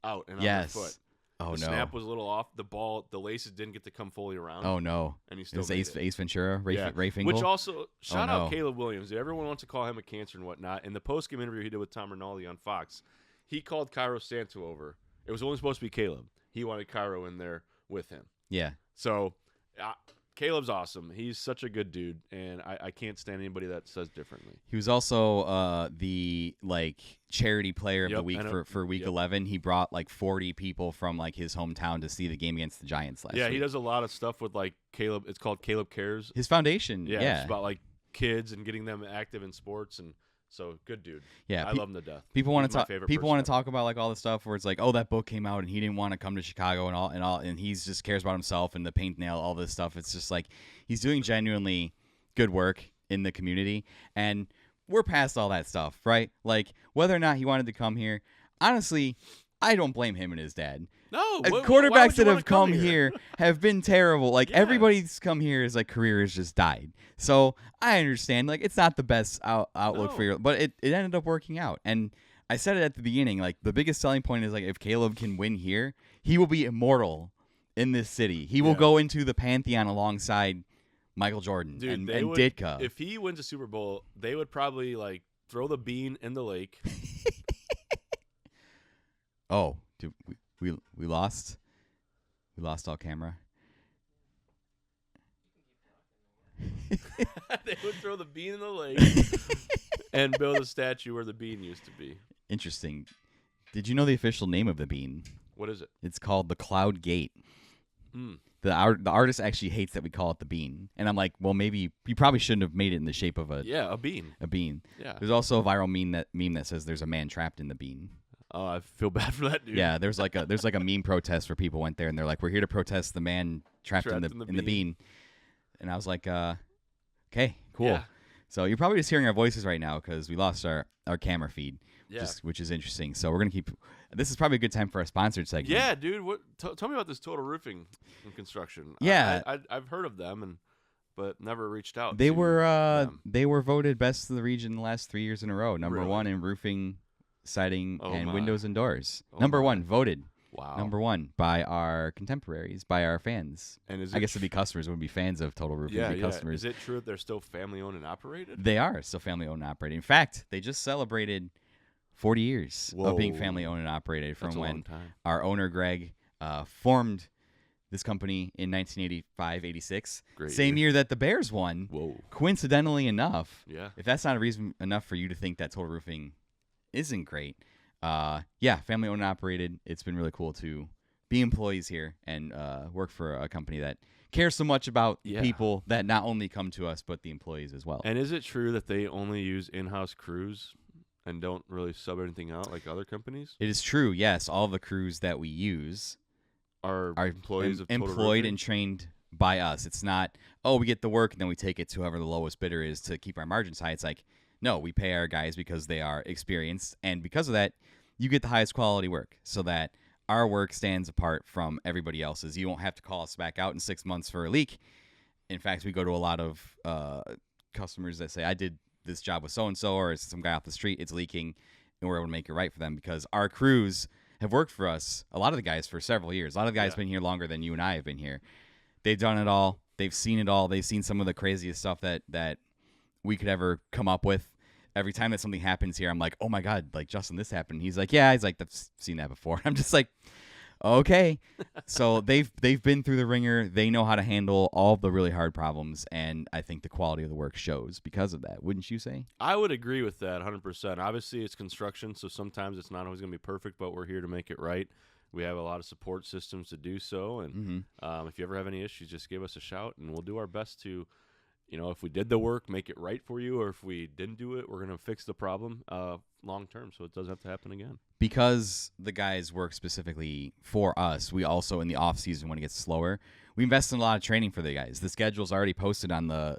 out and on their foot. Oh The no. snap was a little off. The laces didn't get to come fully around. Oh no. And he It still was made it. Ace Ventura, Ray Finkel. Which also shout no. out Caleb Williams. Everyone wants to call him a cancer and whatnot. In the post-game interview he did with Tom Rinaldi on Fox, he called Cairo Santos over. It was only supposed to be Caleb. He wanted Cairo in there with him. Yeah. So Caleb's awesome. He's such a good dude, and I can't stand anybody that says differently. He was also the charity player of the week for week 11. He brought 40 people from his hometown to see the game against the Giants last week. Yeah, he does a lot of stuff with Caleb. It's called Caleb Cares. His foundation. Yeah. It's about kids and getting them active in sports, and so good dude. Yeah, I love him to death. People want to talk. People People want to talk about all the stuff where it's oh, that book came out and he didn't want to come to Chicago and he's just cares about himself and the paint nail, all this stuff. It's just he's doing genuinely good work in the community, and we're past all that stuff, right? Whether or not he wanted to come here, honestly, I don't blame him and his dad. No, quarterbacks that have come here have been terrible. Everybody's come here, his career has just died. So I understand. It's not the best outlook for you, but it ended up working out. And I said it at the beginning. The biggest selling point is if Caleb can win here, he will be immortal in this city. He will go into the pantheon alongside Michael Jordan and Ditka. If he wins a Super Bowl, they would probably throw the bean in the lake. Oh, dude, we lost all camera. They would throw the bean in the lake and build a statue where the bean used to be. Interesting. Did you know the official name of the bean? What is it? It's called the Cloud Gate. Hmm. The artist actually hates that we call it the bean, and I'm like, well, maybe you probably shouldn't have made it in the shape of a bean. A bean. Yeah. There's also a viral meme that says there's a man trapped in the bean. Oh, I feel bad for that dude. Yeah, there's a meme protest where people went there and they're like, we're here to protest the man trapped in the bean. And I was like, okay, cool. Yeah. So you're probably just hearing our voices right now because we lost our camera feed, Yeah. which is interesting. So we're gonna keep. This is probably a good time for our sponsored segment. Yeah, dude. Tell me about this Total Roofing and Construction. Yeah. I've heard of them but never reached out. They to were them. they were voted best of the region the last 3 years in a row. Number Really? 1 in roofing, siding, and my. windows and doors. Oh Number my. 1 voted. Wow. Number 1 by our contemporaries, by our fans. And is I it guess it'd be customers. It would be fans of Total Roofing. Yeah, It'd be yeah. customers. Is it true that they're still family owned and operated? They are still family owned and operated. In fact, they just celebrated 40 years of being Whoa. family owned and operated That's from a when long time. our owner Greg formed this company in 1985-86. Great Same year that the Bears won. Whoa. Coincidentally enough, Yeah. if that's not a reason enough for you to think that Total Roofing isn't great, family owned and operated. It's been really cool to be employees here and work for a company that cares so much about Yeah. people that not only come to us but the employees as well. And is it true that they only use in-house crews and don't really sub anything out like other companies? It is true, yes. All the crews that we use are employees of Total employed Roofing? and trained by us. It's not, oh, we get the work and then we take it to whoever the lowest bidder is to keep our margins high. It's like, no, we pay our guys because they are experienced, and because of that, you get the highest quality work, so that our work stands apart from everybody else's. You won't have to call us back out in 6 months for a leak. In fact, we go to a lot of customers that say, I did this job with so-and-so, or it's some guy off the street, it's leaking, and we're able to make it right for them because our crews have worked for us, a lot of the guys, for several years. A lot of the guys have been here longer than you and I have been here. They've done it all. They've seen it all. They've seen some of the craziest stuff that we could ever come up with. Every time that something happens here, I'm like, oh, my God, like, Justin, this happened. He's like, yeah. He's like, I've seen that before. I'm just like, okay. So they've been through the ringer. They know how to handle all the really hard problems, and I think the quality of the work shows because of that. Wouldn't you say? I would agree with that 100%. Obviously, it's construction, so sometimes it's not always going to be perfect, but we're here to make it right. We have a lot of support systems to do so, and if you ever have any issues, just give us a shout, and we'll do our best to, if we did the work, make it right for you, or if we didn't do it, we're going to fix the problem long term so it doesn't have to happen again. Because the guys work specifically for us, we also, in the off season when it gets slower, we invest in a lot of training for the guys. The schedule's already posted on the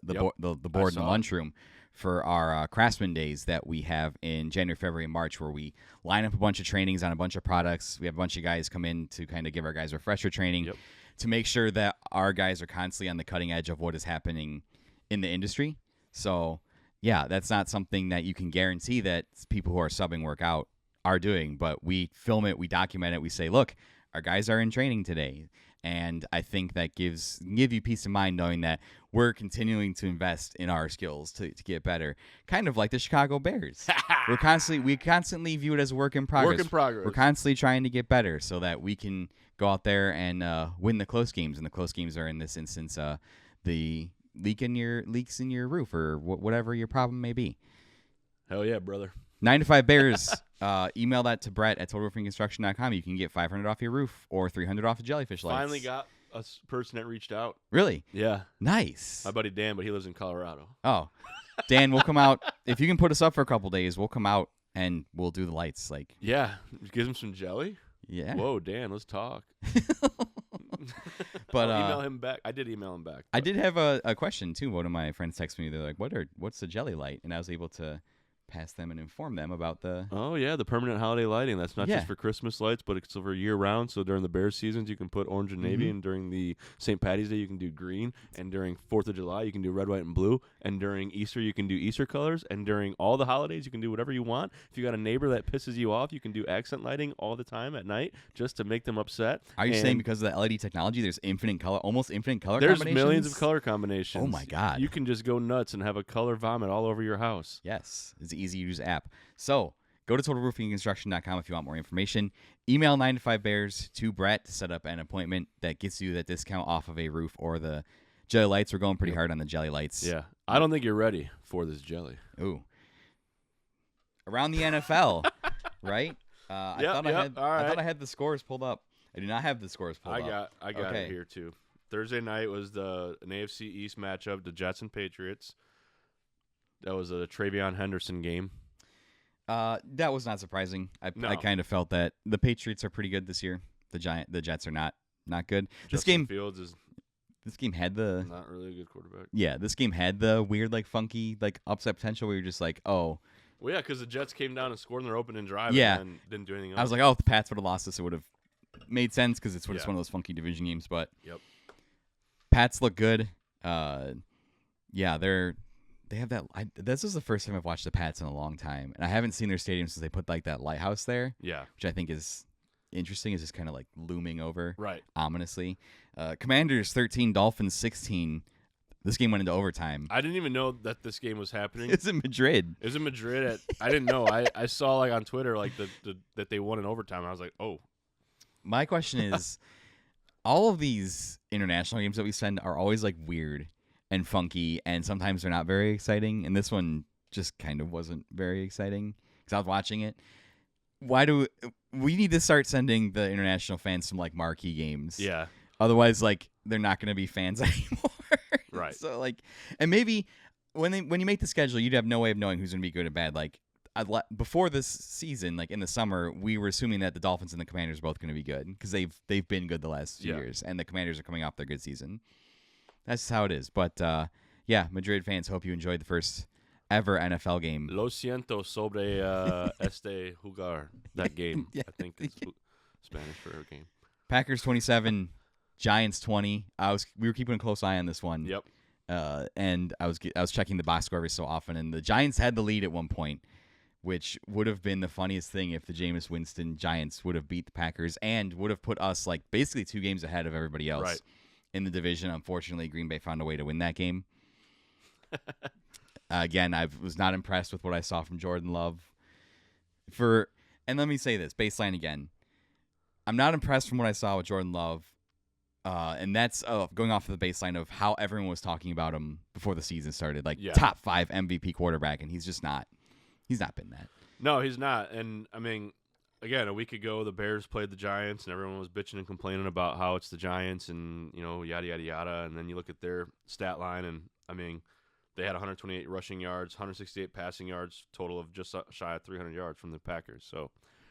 board in the lunchroom for our Craftsman Days that we have in January, February, and March, where we line up a bunch of trainings on a bunch of products. We have a bunch of guys come in to kind of give our guys refresher training to make sure that our guys are constantly on the cutting edge of what is happening in the industry. So, yeah, that's not something that you can guarantee that people who are subbing work out are doing, but we film it, we document it, we say, look, our guys are in training today. And I think that give you peace of mind knowing that we're continuing to invest in our skills to get better. Kind of like the Chicago Bears. we constantly view it as a work in progress. Work in progress. We're constantly trying to get better so that we can go out there and win the close games. And the close games are, in this instance, the leaks in your roof or whatever your problem may be. Hell yeah, brother. 9 to 5 Bears. Email that to Brett at totalroofingconstruction.com. You can get $500 off your roof or $300 off the jellyfish lights. Finally got a person that reached out. Really? Yeah. Nice. My buddy Dan, but he lives in Colorado. Oh, Dan, we'll come out. If you can put us up for a couple days, we'll come out and we'll do the lights. Yeah. Give him some jelly? Yeah. Whoa, Dan, let's talk. But I'll email him back. I did email him back. I did have a question, too. One of my friends texted me. They're like, what's the jelly light? And I was able to pass them and inform them about the... Oh, yeah, the permanent holiday lighting. That's not just for Christmas lights, but it's over year-round. So during the Bears seasons, you can put orange and navy, and during the St. Patty's Day, you can do green, and during 4th of July, you can do red, white, and blue, and during Easter, you can do Easter colors, and during all the holidays, you can do whatever you want. If you got a neighbor that pisses you off, you can do accent lighting all the time at night just to make them upset. Are you saying because of the LED technology, there's almost infinite color combinations? There's millions of color combinations. Oh, my God. You can just go nuts and have a color vomit all over your house. Yes. It's an easy-to-use app. So go to totalroofingconstruction.com if you want more information. Email 9 to 5 Bears to Brett to set up an appointment that gets you that discount off of a roof or the jelly lights. We're going pretty hard on the jelly lights. Yeah. I don't think you're ready for this jelly. Ooh. Around the NFL, right? I thought I had the scores pulled up. I do not have the scores pulled up. I got it here too. Thursday night was an AFC East matchup, the Jets and Patriots. That was a Travion Henderson game. That was not surprising. I kind of felt that the Patriots are pretty good this year. The Jets are not good. Justin Fields is This game had the not really a good quarterback. Yeah, this game had the weird, funky, upset potential where you're just like, oh. Well, yeah, because the Jets came down and scored in their opening drive and didn't do anything else. I was like, oh, if the Pats would have lost this, it would have made sense because it's one of those funky division games. But Pats look good. Yeah, they have that. This is the first time I've watched the Pats in a long time, and I haven't seen their stadium since they put that lighthouse there. Yeah, which I think is interesting. Is just kind of looming over, right? Ominously. Commanders 13, Dolphins 16. This game went into overtime. I didn't even know that this game was happening. It's in Madrid. It was in Madrid. I didn't know. I saw on Twitter that they won in overtime. I was like, oh. My question is, all of these international games that we send are always weird and funky, and sometimes they're not very exciting. And this one just kind of wasn't very exciting because I was watching it. Why do we need to start sending the international fans some marquee games? Yeah. Otherwise, they're not going to be fans anymore. Right. So and maybe when you make the schedule, you'd have no way of knowing who's going to be good or bad. before this season, like in the summer, we were assuming that the Dolphins and the Commanders are both going to be good because they've been good the last few years, and the Commanders are coming off their good season. That's just how it is. But yeah, Madrid fans, hope you enjoyed the first ever NFL game. Lo siento sobre este jugar, that game. Yeah. I think it's Spanish for a game. Packers 27, Giants 20. We were keeping a close eye on this one. Yep. And I was checking the box score every so often, and the Giants had the lead at one point, which would have been the funniest thing if the Jameis Winston Giants would have beat the Packers and would have put us like basically 2 games ahead of everybody else in the division. Unfortunately, Green Bay found a way to win that game. Again, I was not impressed with what I saw from Jordan Love. And let me say this, baseline again. I'm not impressed from what I saw with Jordan Love. And that's going off of the baseline of how everyone was talking about him before the season started, like top 5 MVP quarterback, and he's just not. He's not been that. No, he's not. And I mean, again, a week ago the Bears played the Giants, and everyone was bitching and complaining about how it's the Giants, and yada yada yada. And then you look at their stat line, and I mean, they had 128 rushing yards, 168 passing yards, total of just shy of 300 yards from the Packers. So,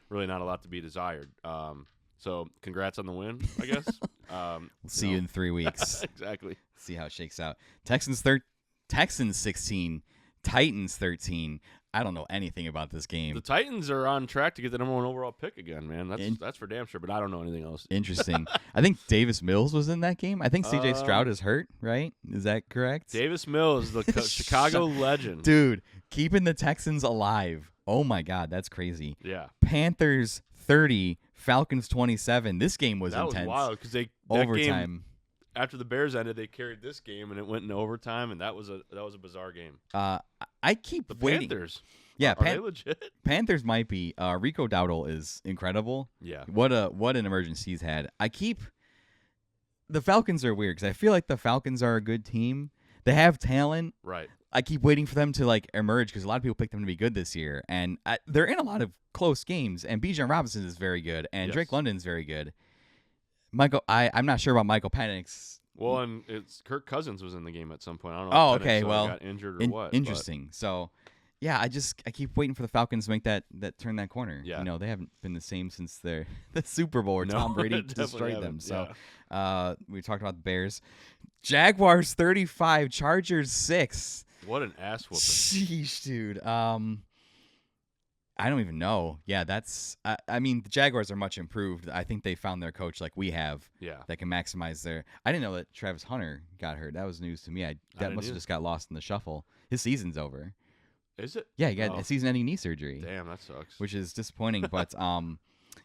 really not a lot to be desired. So, congrats on the win, I guess. We'll see you in 3 weeks. Exactly. See how it shakes out. Texans 16, Titans 13. I don't know anything about this game. The Titans are on track to get the number 1 overall pick again, man. That's for damn sure, but I don't know anything else. Interesting. I think Davis Mills was in that game. I think C.J. Stroud is hurt, right? Is that correct? Davis Mills, the Chicago legend. Dude, keeping the Texans alive. Oh, my God. That's crazy. Yeah. Panthers 30, Falcons 27. This game was intense. That was wild because overtime. After the Bears ended, they carried this game and it went into overtime, and that was a bizarre game. I keep the waiting. Panthers. Yeah, are they legit? Panthers might be. Rico Dowdle is incredible. Yeah. What an emergence he's had. The Falcons are weird because I feel like the Falcons are a good team. They have talent. Right. I keep waiting for them to like emerge because a lot of people picked them to be good this year, and they're in a lot of close games. And Bijan Robinson is very good, and Drake London's very good. I'm not sure about Michael Penix. Well, and Kirk Cousins was in the game at some point. I don't know. Oh, if okay. Well, got injured or what? Interesting. So, yeah, I keep waiting for the Falcons to make that turn that corner. Yeah. They haven't been the same since the Super Bowl where Tom Brady destroyed them. So, we talked about the Bears, Jaguars 35, Chargers 6. What an ass whooping! Sheesh, dude. I don't even know. Yeah, that's. I mean, the Jaguars are much improved. I think they found their coach like we have. Yeah. That can maximize their. I didn't know that Travis Hunter got hurt. That was news to me. That must have just got lost in the shuffle. His season's over. Is it? Yeah, he got a season-ending knee surgery. Damn, that sucks. Which is disappointing, but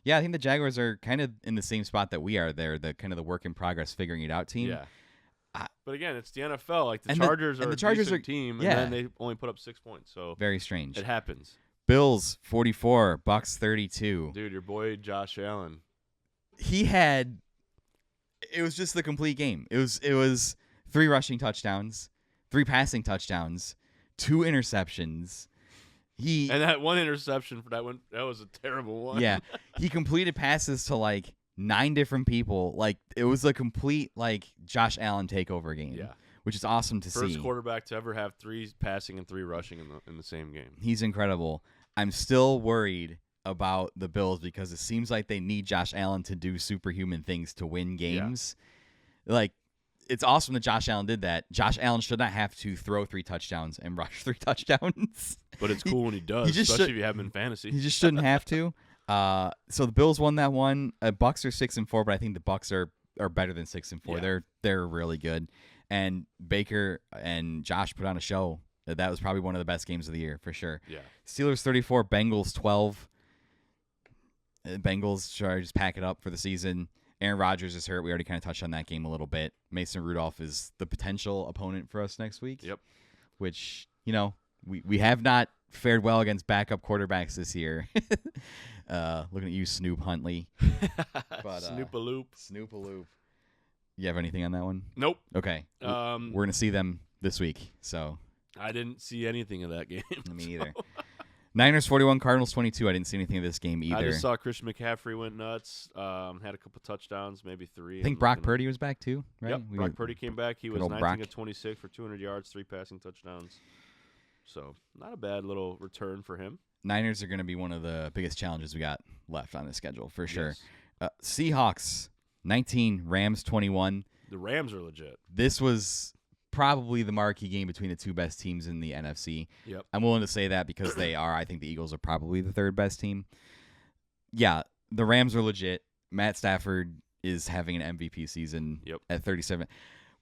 yeah, I think the Jaguars are kind of in the same spot that we are. They're the kind of the work in progress, figuring it out team. Yeah. But again, it's the NFL. Like the Chargers are a decent team, and then they only put up 6 points. So very strange. It happens. Bills 44, Bucks 32. Dude, your boy Josh Allen. It was just the complete game. It was 3 rushing touchdowns, 3 passing touchdowns, 2 interceptions. And that one interception for that was a terrible one. Yeah. He completed passes to like 9 different people. Like it was a complete like Josh Allen takeover game. Yeah. Which is awesome to see. First quarterback to ever have 3 passing and 3 rushing in the same game. He's incredible. I'm still worried about the Bills because it seems like they need Josh Allen to do superhuman things to win games. Yeah. Like, it's awesome that Josh Allen did that. Josh Allen should not have to throw 3 touchdowns and rush 3 touchdowns. But it's cool when he does, especially if you have him in fantasy. He just shouldn't have to. So the Bills won that one. Bucks are 6-4, but I think the Bucks are better than 6-4. Yeah. They're really good. And Baker and Josh put on a show. That was probably one of the best games of the year for sure. Yeah. Steelers 34, Bengals 12. Bengals try to just pack it up for the season. Aaron Rodgers is hurt. We already kind of touched on that game a little bit. Mason Rudolph is the potential opponent for us next week. Yep. Which, we have not fared well against backup quarterbacks this year. Looking at you, Snoop Huntley. But, Snoop-a-loop. Snoop-a-loop. You have anything on that one? Nope. Okay. We're going to see them this week, so. I didn't see anything of that game. Me either. Niners 41, Cardinals 22. I didn't see anything of this game either. I just saw Christian McCaffrey went nuts. Had a couple touchdowns, maybe 3. I think Brock Purdy was back too, right? Yep, Brock Purdy came back. He was 19 of 26 for 200 yards, 3 passing touchdowns. So not a bad little return for him. Niners are going to be one of the biggest challenges we got left on the schedule for sure. Yes. Seahawks 19, Rams 21. The Rams are legit. This was probably the marquee game between the two best teams in the NFC. Yep. I'm willing to say that because they are. I think the Eagles are probably the third best team. Yeah, the Rams are legit. Matt Stafford is having an MVP season at 37.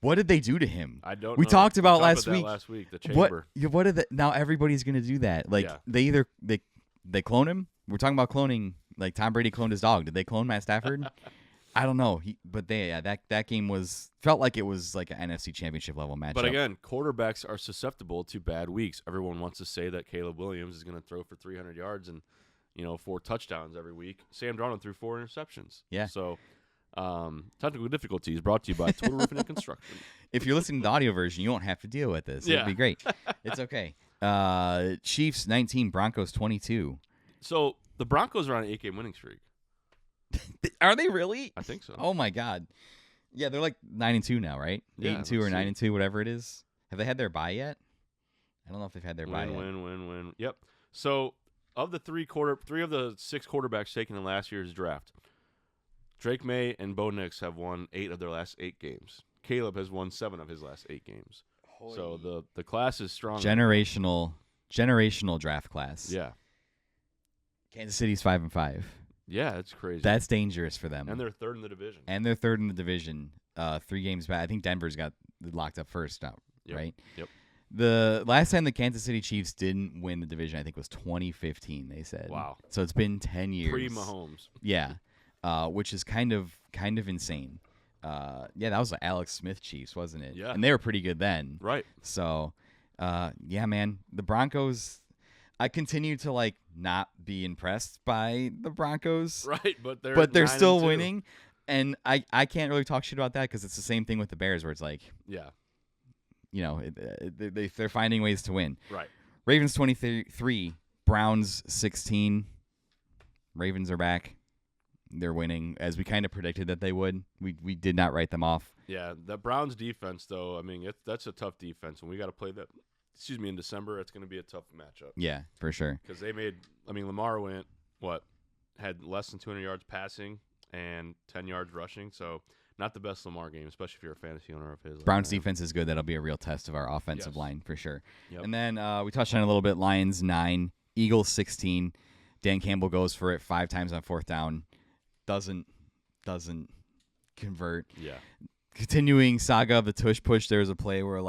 What did they do to him? I don't know. We talked about last last week, the chamber. What did now everybody's going to do that. Like they either they clone him. We're talking about cloning. Like Tom Brady cloned his dog. Did they clone Matt Stafford? I don't know. That game felt like it was like an NFC Championship level matchup. But again, quarterbacks are susceptible to bad weeks. Everyone wants to say that Caleb Williams is going to throw for 300 yards and 4 touchdowns every week. Sam Darnold threw 4 interceptions. Yeah. So technical difficulties brought to you by Total Roofing and Construction. If you're listening to the audio version, you won't have to deal with this. It'd be great. It's okay. Chiefs 19, Broncos 22. So the Broncos are on an 8-game winning streak. Are they really? I think so. Oh my God. Yeah, they're like 9-2 now, right? Yeah, 8-2 or 9-2, whatever it is. Have they had their bye yet? I don't know if they've had their bye yet. Win. Yep. So of the 3 of the 6 quarterbacks taken in last year's draft, Drake May and Bo Nix have won 8 of their last 8 games. Caleb has won 7 of his last 8 games. Holy. So the class is strong. Generational draft class. Yeah. Kansas City's 5-5. Yeah, it's crazy. That's dangerous for them. And they're third in the division. 3 games back. I think Denver's got locked up first now, right? Yep. The last time the Kansas City Chiefs didn't win the division, I think, was 2015, they said. Wow. So it's been 10 years. Pre-Mahomes. Yeah. Which is kind of insane. That was the Alex Smith Chiefs, wasn't it? Yeah. And they were pretty good then. Right. So, man, the Broncos, I continue to not be impressed by the Broncos. Right, but they're still winning. And I can't really talk shit about that because it's the same thing with the Bears where it's like, they're finding ways to win. Right. Ravens 23, Browns 16. Ravens are back. They're winning, as we kind of predicted that they would. We did not write them off. Yeah, the Browns defense, though, I mean, that's a tough defense. When we got to play that, in December, it's going to be a tough matchup. Yeah, for sure. Because Lamar had less than 200 yards passing and 10 yards rushing, so not the best Lamar game, especially if you're a fantasy owner of his. Browns defense is good. That'll be a real test of our offensive line, for sure. Yep. And then we touched on it a little bit. Lions 9, Eagles 16. Dan Campbell goes for it 5 times on 4th down. Doesn't convert. Yeah. Continuing saga of the tush push, there was a play where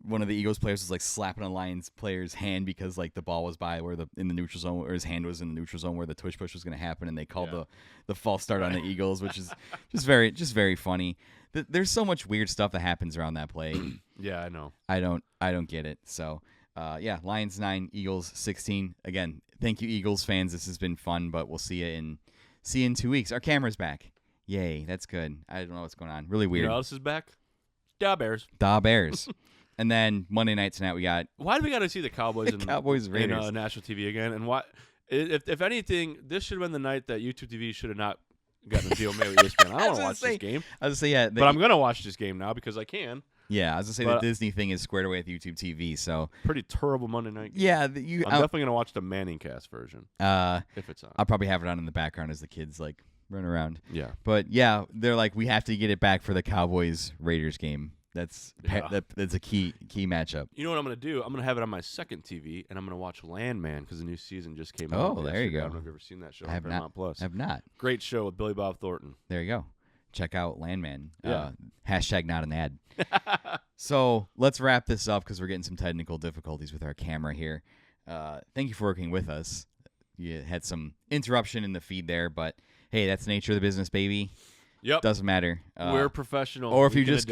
one of the Eagles players was slapping a Lions player's hand because the ball was by in the neutral zone, or his hand was in the neutral zone where the tush push was going to happen, and they called the false start on the Eagles, which is just very funny. There's so much weird stuff that happens around that play. Yeah, I know. I don't get it. So Lions 9, Eagles 16. Again, thank you, Eagles fans. This has been fun, but we'll see you in 2 weeks. Our camera's back. Yay, that's good. I don't know what's going on. Really weird. You know what else is back? Da Bears. And then Monday night tonight we got. Why do we got to see the Cowboys and Cowboys Raiders in national TV again? And why? If anything, this should have been the night that YouTube TV should have not gotten a deal made with ESPN. I don't want to watch this game. I was gonna say but I'm gonna watch this game now because I can. Yeah, I was gonna say the Disney thing is squared away with YouTube TV. So pretty terrible Monday night game. Yeah, I'm definitely gonna watch the Manning Cast version. If it's on, I'll probably have it on in the background as the kids run around. Yeah, but they're we have to get it back for the Cowboys Raiders game. That's a key matchup. You know what I'm going to do? I'm going to have it on my second TV, and I'm going to watch Landman because the new season just came out. Oh, there you go. I don't know if you've ever seen that show on Paramount Plus. I have not. Great show with Billy Bob Thornton. There you go. Check out Landman. Yeah. Hashtag not an ad. So let's wrap this up because we're getting some technical difficulties with our camera here. Thank you for working with us. You had some interruption in the feed there, but hey, that's the nature of the business, baby. Yep. Doesn't matter. We're professional. Or if you just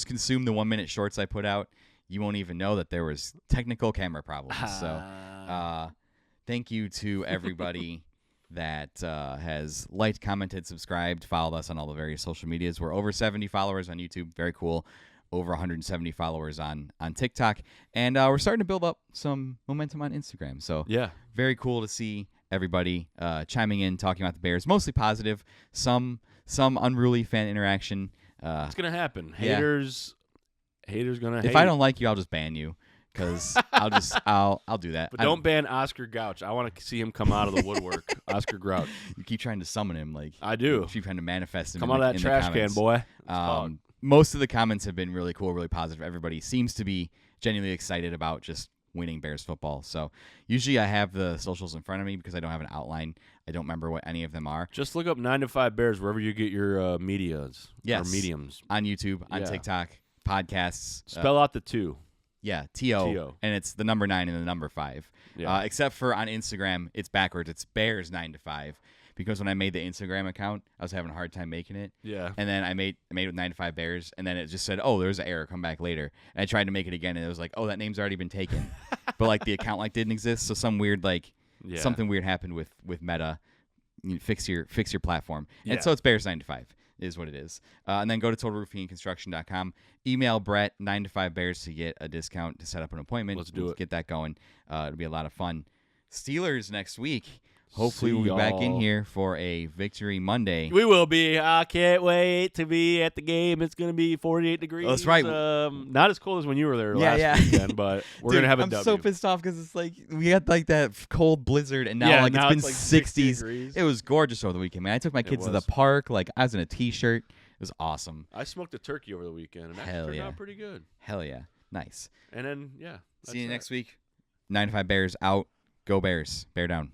consume the 1 minute shorts I put out, you won't even know that there was technical camera problems. So, thank you to everybody that has liked, commented, subscribed, followed us on all the various social medias. We're over 70 followers on YouTube. Very cool. Over 170 followers on TikTok, and we're starting to build up some momentum on Instagram. So, very cool to see everybody chiming in, talking about the Bears. Mostly positive. Some unruly fan interaction. It's gonna happen. Haters gonna hate. If I don't like you, I'll just ban you. because I'll do that. But don't ban Oscar Grouch. I want to see him come out of the woodwork. Oscar Grouch. You keep trying to summon him, like I do. You keep trying to manifest him. Come in out the, of that in the trash can, comments. boy. Most of the comments have been really cool, really positive. Everybody seems to be genuinely excited about just winning Bears football. So usually I have the socials in front of me because I don't have an outline. I don't remember what any of them are. Just look up 9 to 5 Bears wherever you get your medias. Yes. Or mediums. On YouTube, on Yeah. TikTok, podcasts. Spell out the 2. Yeah, T-O, T-O. and it's the number 9 and the number 5. Yeah. Except for on Instagram, it's backwards. It's Bears 9 to 5 because when I made the Instagram account, I was having a hard time making it. Yeah. And then I made it with 9 to 5 Bears, and then it just said, "Oh, there's an error. Come back later." And I tried to make it again, and it was like, "Oh, that name's already been taken." But like the account like didn't exist, so some weird something weird happened with Meta. You fix your platform, and so it's Bears 9 to 5. Is what it is. And then go to totalroofingandconstruction.com. Email Brett 9 to 5 Bears to get a discount to set up an appointment. Let's do it. Get that going. It'll be a lot of fun. Steelers next week. Hopefully we'll be See back in y'all. here for a Victory Monday. We will be. I can't wait to be at the game. It's going to be 48 degrees. That's right. Not as cold as when you were there last weekend, but we're going to have a I'm W. so pissed off because it's like we had like that cold blizzard, and now Yeah, like now it's been it's like 60 60s. degrees. It was gorgeous over the weekend, man. I took my kids to the was. park. Like I was in a t-shirt. It was awesome. I smoked a turkey over the weekend, and that Hell turned yeah. out pretty good. Hell yeah. Nice. And then, that's See you that. next week. 9 to 5 Bears out. Go Bears. Bear down.